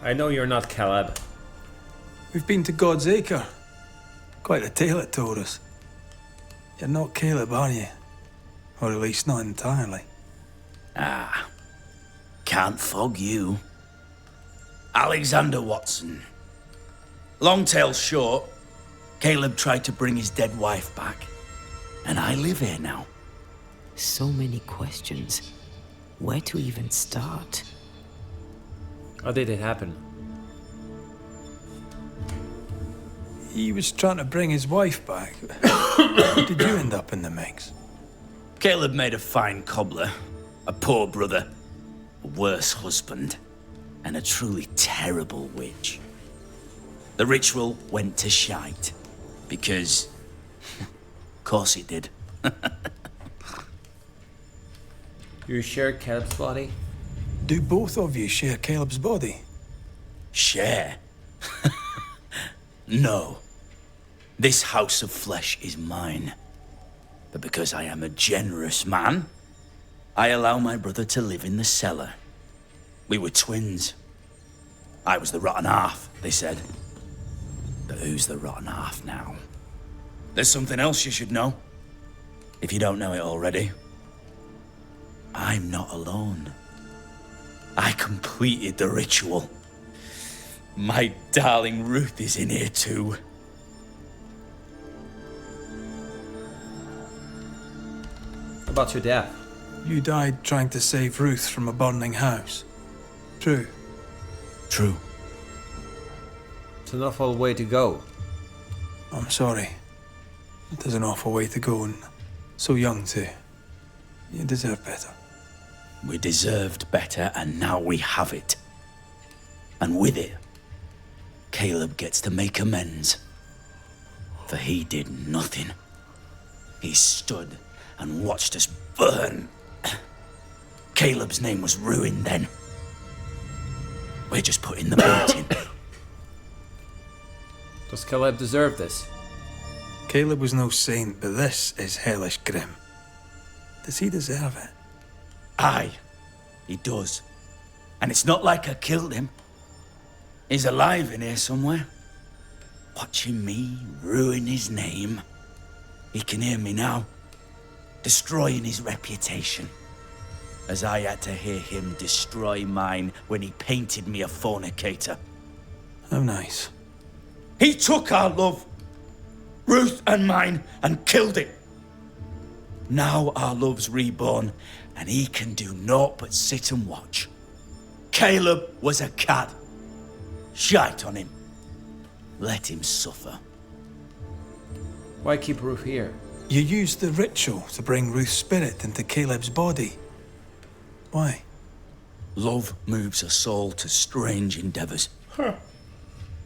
I know you're not Caleb. We've been to God's Acre. Quite a tale it told us. You're not Caleb, are you? Or at least not entirely. Ah. Can't fog you. Alexander Watson. Long tale short, Caleb tried to bring his dead wife back. And I live here now. So many questions. Where to even start? How did it happen? He was trying to bring his wife back. How did you end up in the mix? Caleb made a fine cobbler, a poor brother, a worse husband, and a truly terrible witch. The ritual went to shite, because... of course it did. You share Caleb's body? Do both of you share Caleb's body? Share? No. This house of flesh is mine. But because I am a generous man, I allow my brother to live in the cellar. We were twins. I was the rotten half, they said. But who's the rotten half now? There's something else you should know, if you don't know it already. I'm not alone. I completed the ritual. My darling Ruth is in here too. About your death. You died trying to save Ruth from a burning house. True. True. It's an awful way to go. I'm sorry. It is an awful way to go, and so young too. You deserve better. We deserved better, and now we have it. And with it, Caleb gets to make amends. For he did nothing. He stood and watched us burn. Caleb's name was ruined then. We're just putting the boat in. Does Caleb deserve this? Caleb was no saint, but this is hellish grim. Does he deserve it? Aye, he does. And it's not like I killed him. He's alive in here somewhere. Watching me ruin his name. He can hear me now. Destroying his reputation. As I had to hear him destroy mine when he painted me a fornicator. How nice. He took our love, Ruth and mine, and killed it. Now our love's reborn, and he can do naught but sit and watch. Caleb was a cad. Shite on him. Let him suffer. Why keep Ruth here? You used the ritual to bring Ruth's spirit into Caleb's body. Why? Love moves a soul to strange endeavors.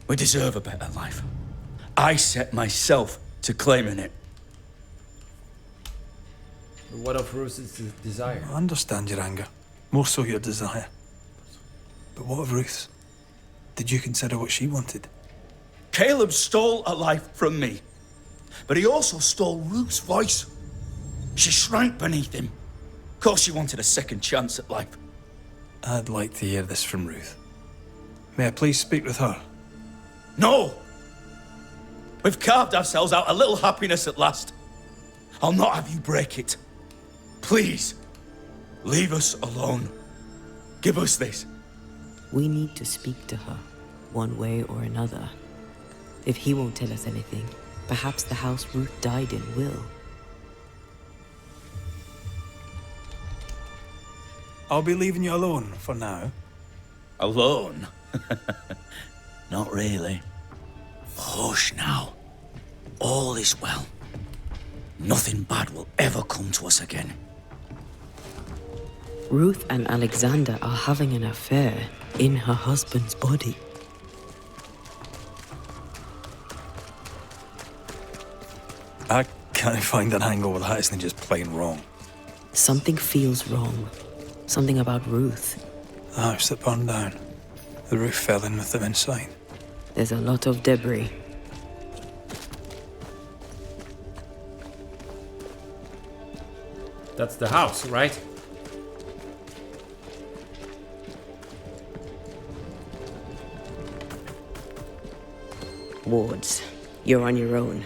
We deserve a better life. I set myself to claiming it. What of Ruth's desire? I understand your anger. More so your desire. But what of Ruth's? Did you consider what she wanted? Caleb stole a life from me. But he also stole Ruth's voice. She shrank beneath him. Of course she wanted a second chance at life. I'd like to hear this from Ruth. May I please speak with her? No! We've carved ourselves out a little happiness at last. I'll not have you break it. Please, leave us alone. Give us this. We need to speak to her, one way or another. If he won't tell us anything, perhaps the house Ruth died in will. I'll be leaving you alone for now. Alone? Not really. Hush now. All is well. Nothing bad will ever come to us again. Ruth and Alexander are having an affair in her husband's body. I can't find an angle where that isn't just plain wrong. Something feels wrong. Something about Ruth. The house that burned down. The roof fell in with them inside. There's a lot of debris. That's the house, right? Wards, you're on your own.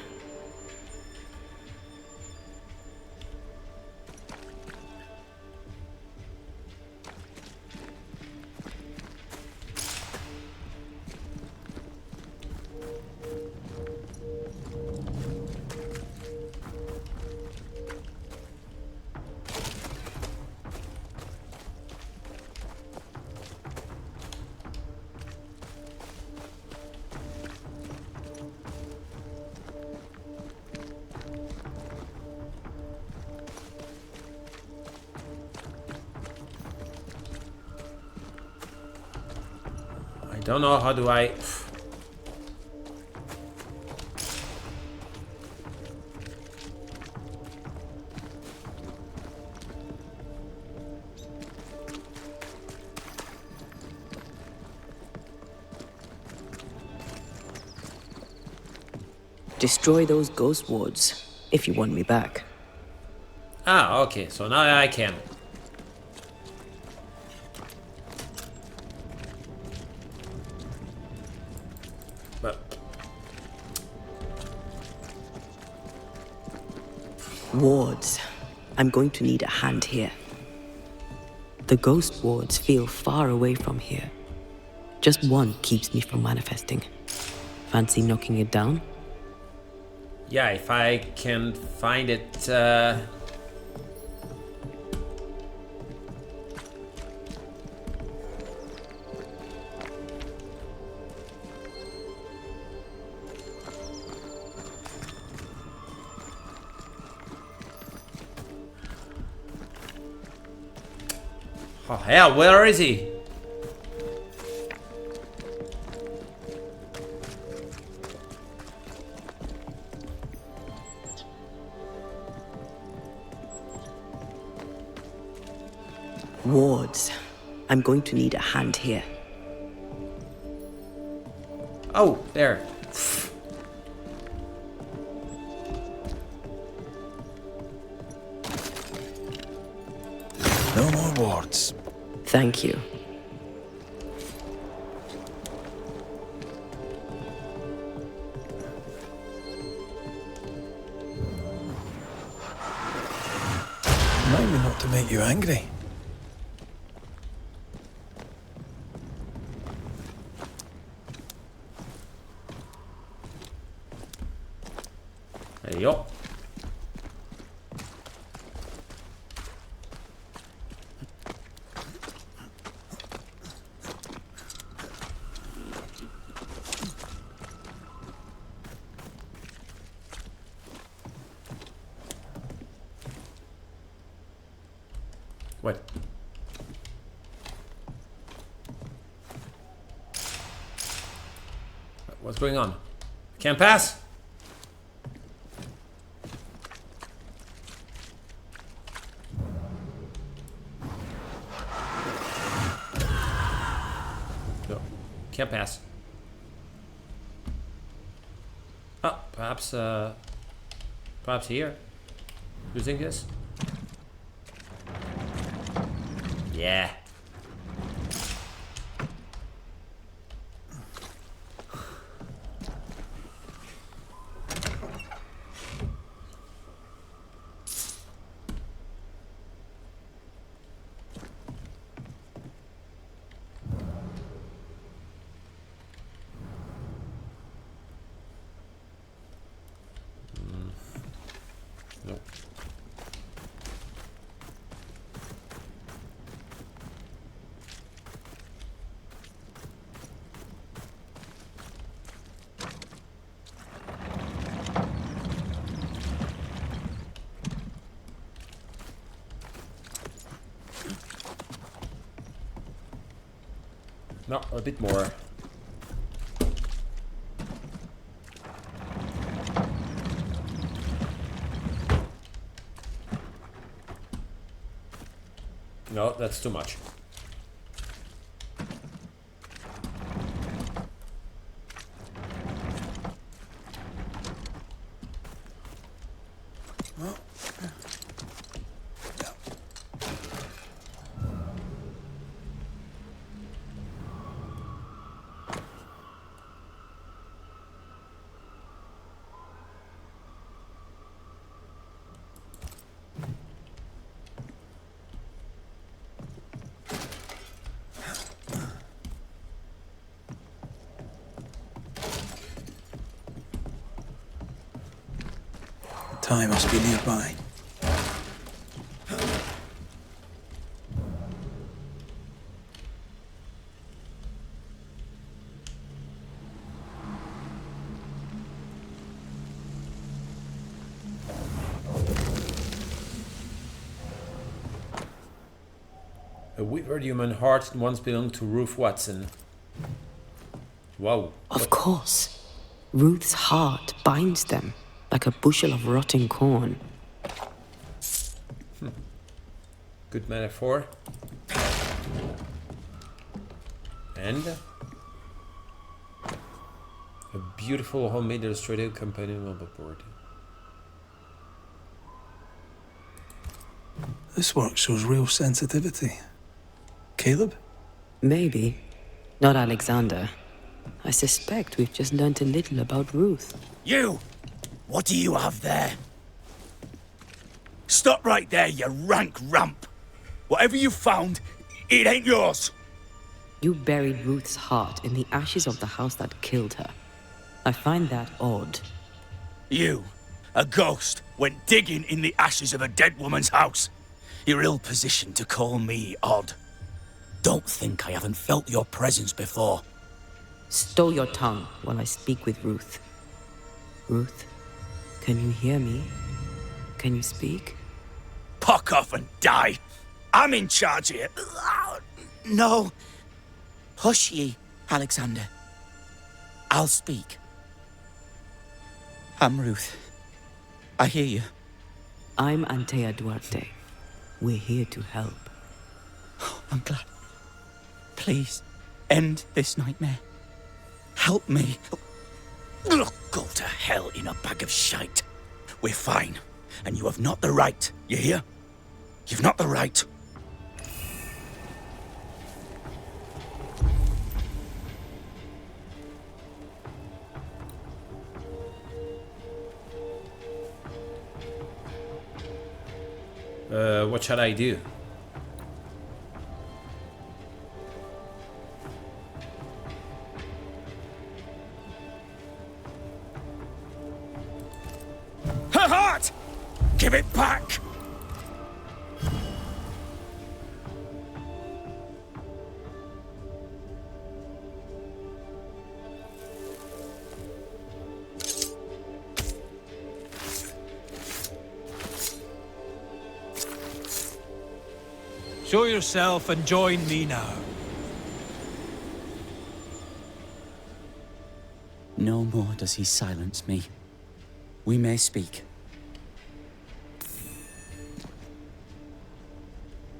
I don't know how do I... Destroy those ghost wards, if you want me back. Ah, okay, so now I can. But Wards. I'm going to need a hand here. The ghost wards feel far away from here. Just one keeps me from manifesting. Fancy knocking it down? yeah, if I can find it, oh hell, where is he? Wards. I'm going to need a hand here. Oh, there. No more wards. Thank you. Remind me not to make you angry. There you go. What? What's going on? Can't pass? No, can't pass. Oh, perhaps here. You think this? Yeah. Nope. No, a bit more. No, that's too much. Time must be nearby. A withered human heart once belonged to Ruth Watson. Wow. Of course. Ruth's heart binds them like a bushel of rotting corn. Good metaphor. And A beautiful homemade illustrated companion on the board. This work shows real sensitivity. Caleb? Maybe. Not Alexander. I suspect we've just learnt a little about Ruth. You! What do you have there? Stop right there, you rank ramp! Whatever you found, it ain't yours! You buried Ruth's heart in the ashes of the house that killed her. I find that odd. You, a ghost, went digging in the ashes of a dead woman's house. You're ill-positioned to call me odd. Don't think I haven't felt your presence before. Stow your tongue while I speak with Ruth. Ruth, can you hear me? Can you speak? Puck off and die! I'm in charge here. No. Hush ye, Alexander. I'll speak. I'm Ruth. I hear you. I'm Antea Duarte. We're here to help. Oh, I'm glad. Please, end this nightmare. Help me. Go to hell in a bag of shite. We're fine, and you have not the right, you hear? You've not the right. What shall I do? Her heart! Give it back! Show yourself and join me now. No more does he silence me. We may speak.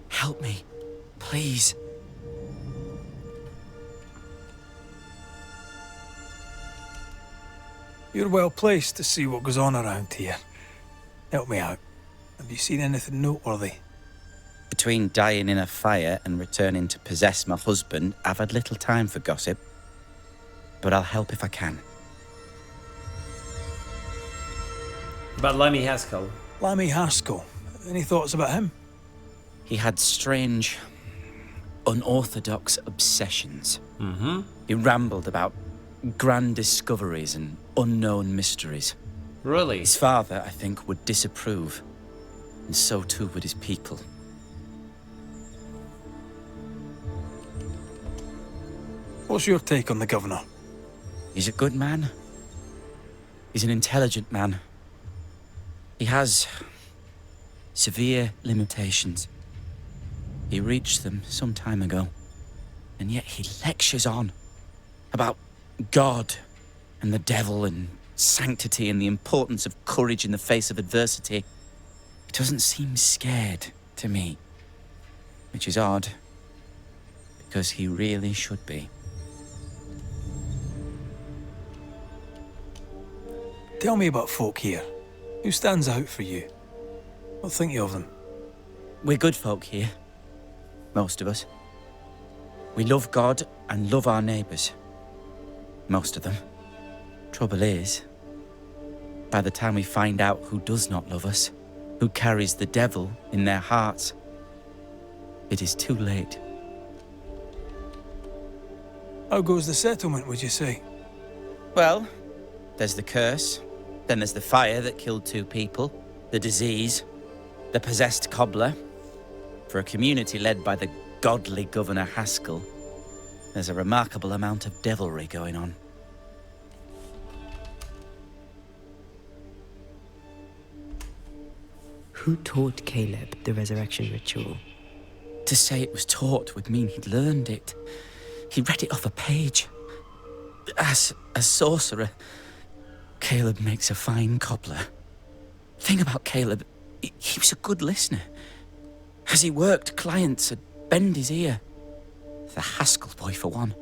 Help me, please. You're well placed to see what goes on around here. Help me out. Have you seen anything noteworthy? Between dying in a fire and returning to possess my husband, I've had little time for gossip. But I'll help if I can. About Lemmy Haskell. Lammy Haskell. Any thoughts about him? He had strange, unorthodox obsessions. Mm-hmm. He rambled about grand discoveries and unknown mysteries. Really? His father, I think, would disapprove. And so too would his people. What's your take on the governor? He's a good man. He's an intelligent man. He has severe limitations. He reached them some time ago, and yet he lectures on about God and the devil and sanctity and the importance of courage in the face of adversity. He doesn't seem scared to me, which is odd, because he really should be. Tell me about folk here. Who stands out for you? What think you of them? We're good folk here. Most of us. We love God and love our neighbours. Most of them. Trouble is, by the time we find out who does not love us, who carries the devil in their hearts, it is too late. How goes the settlement, would you say? Well, there's the curse. Then there's the fire that killed 2 people, the disease, the possessed cobbler. For a community led by the godly Governor Haskell, there's a remarkable amount of devilry going on. Who taught Caleb the resurrection ritual? To say it was taught would mean he'd learned it. He read it off a page. As a sorcerer, Caleb makes a fine cobbler. Thing about Caleb, he was a good listener. As he worked, clients had bent his ear. The Haskell boy, for one.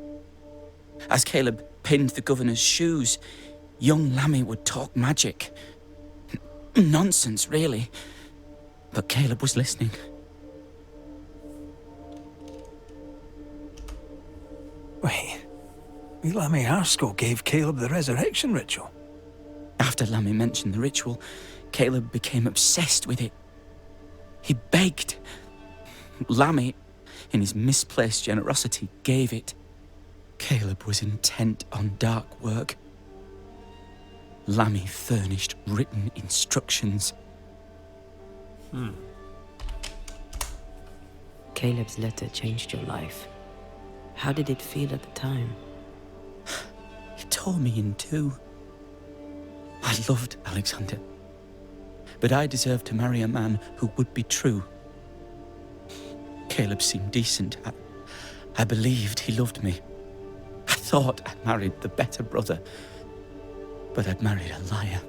As Caleb pinned the governor's shoes, young Lammy would talk magic. Nonsense, really. But Caleb was listening. Wait, Lammy Harsco gave Caleb the resurrection ritual? After Lammy mentioned the ritual, Caleb became obsessed with it. He begged. Lammy, in his misplaced generosity, gave it. Caleb was intent on dark work. Lammy furnished written instructions. Caleb's letter changed your life. How did it feel at the time? It tore me in two. I loved Alexander, but I deserved to marry a man who would be true. Caleb seemed decent. I believed he loved me. I thought I'd married the better brother, but I'd married a liar.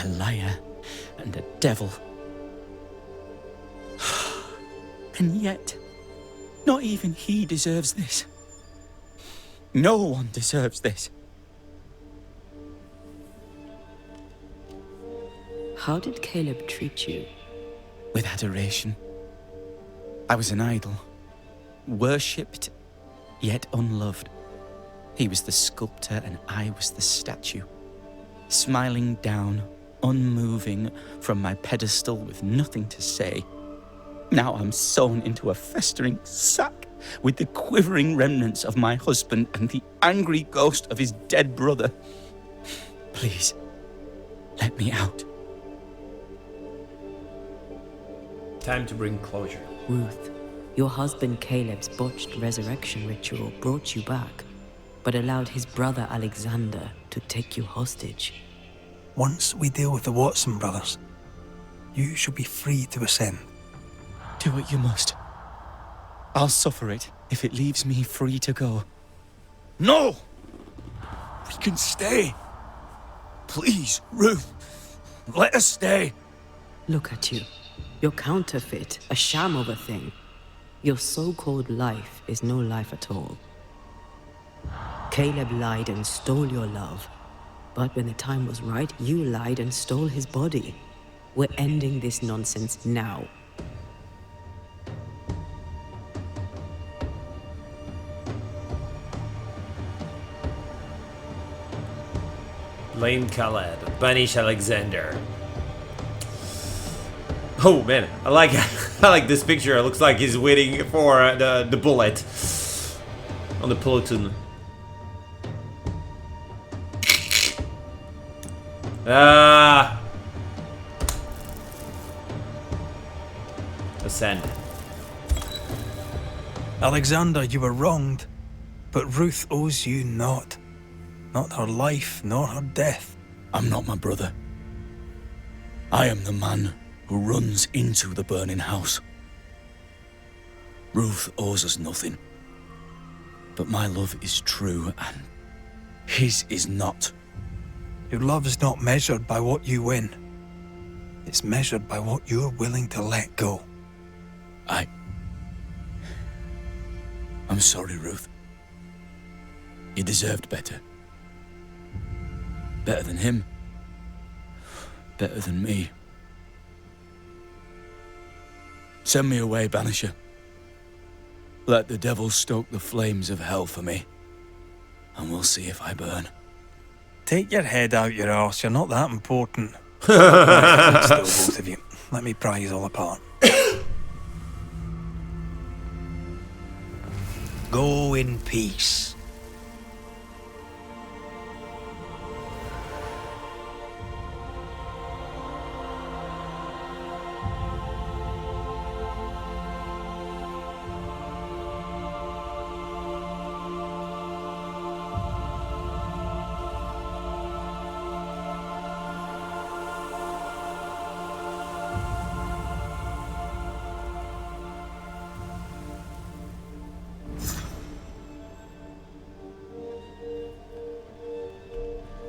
A liar and a devil. And yet, not even he deserves this. No one deserves this. How did Caleb treat you? With adoration. I was an idol, worshipped, yet unloved. He was the sculptor and I was the statue, smiling down, unmoving from my pedestal with nothing to say. Now I'm sewn into a festering sack with the quivering remnants of my husband and the angry ghost of his dead brother. Please, let me out. Time to bring closure. Ruth, your husband Caleb's botched resurrection ritual brought you back, but allowed his brother Alexander to take you hostage. Once we deal with the Watson brothers, you shall be free to ascend. Do what you must. I'll suffer it if it leaves me free to go. No! We can stay. Please, Ruth, let us stay. Look at you. You're counterfeit, a sham of a thing. Your so-called life is no life at all. Caleb lied and stole your love. But when the time was right, you lied and stole his body. We're ending this nonsense now. Blame Caleb. Banish Alexander. Oh man, I like I like this picture. It looks like he's waiting for the bullet on the platoon. Ascend. Alexander, you were wronged, but Ruth owes you naught. Not her life, nor her death. I'm not my brother. I am the man who runs into the burning house. Ruth owes us nothing. But my love is true and his is not. Your love is not measured by what you win. It's measured by what you're willing to let go. I'm sorry, Ruth. You deserved better. Better than him. Better than me. Send me away, Banisher. Let the devil stoke the flames of hell for me, and we'll see if I burn. Take your head out your arse, you're not that important. Right, still, both of you. Let me pry you all apart. Go in peace.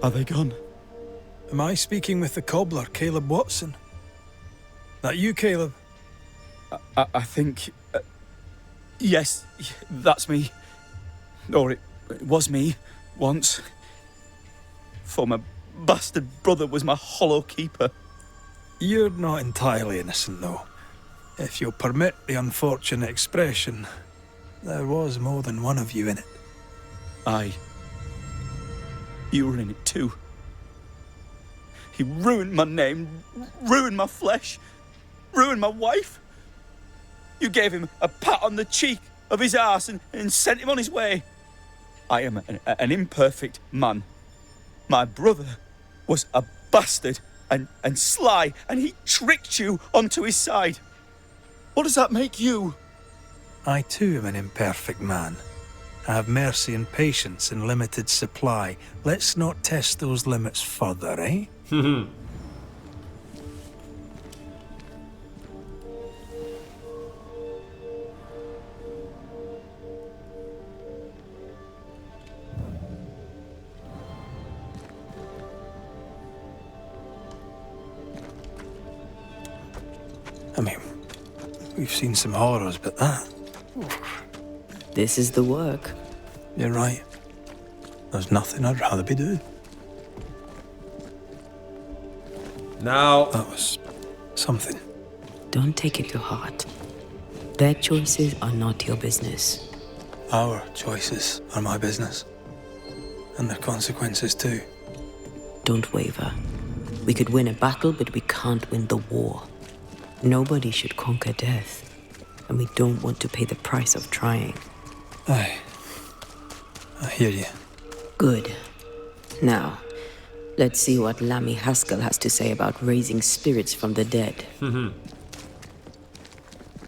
Are they gone? Am I speaking with the cobbler, Caleb Watson? That you, Caleb? I think... yes, that's me. Or It was me, once. For my bastard brother was my hollow keeper. You're not entirely innocent, though. If you'll permit the unfortunate expression, there was more than one of you in it. Aye. You were in it too. He ruined my name, ruined my flesh, ruined my wife. You gave him a pat on the cheek of his arse and sent him on his way. I am an imperfect man. My brother was a bastard and sly, and he tricked you onto his side. What does that make you? I too am an imperfect man. I have mercy and patience in limited supply. Let's not test those limits further, eh? I mean, we've seen some horrors, but that... This is the work. You're right. There's nothing I'd rather be doing. Now... That was something. Don't take it to heart. Their choices are not your business. Our choices are my business. And their consequences too. Don't waver. We could win a battle, but we can't win the war. Nobody should conquer death. And we don't want to pay the price of trying. Aye. I hear you. Good. Now, let's see what Lammy Haskell has to say about raising spirits from the dead.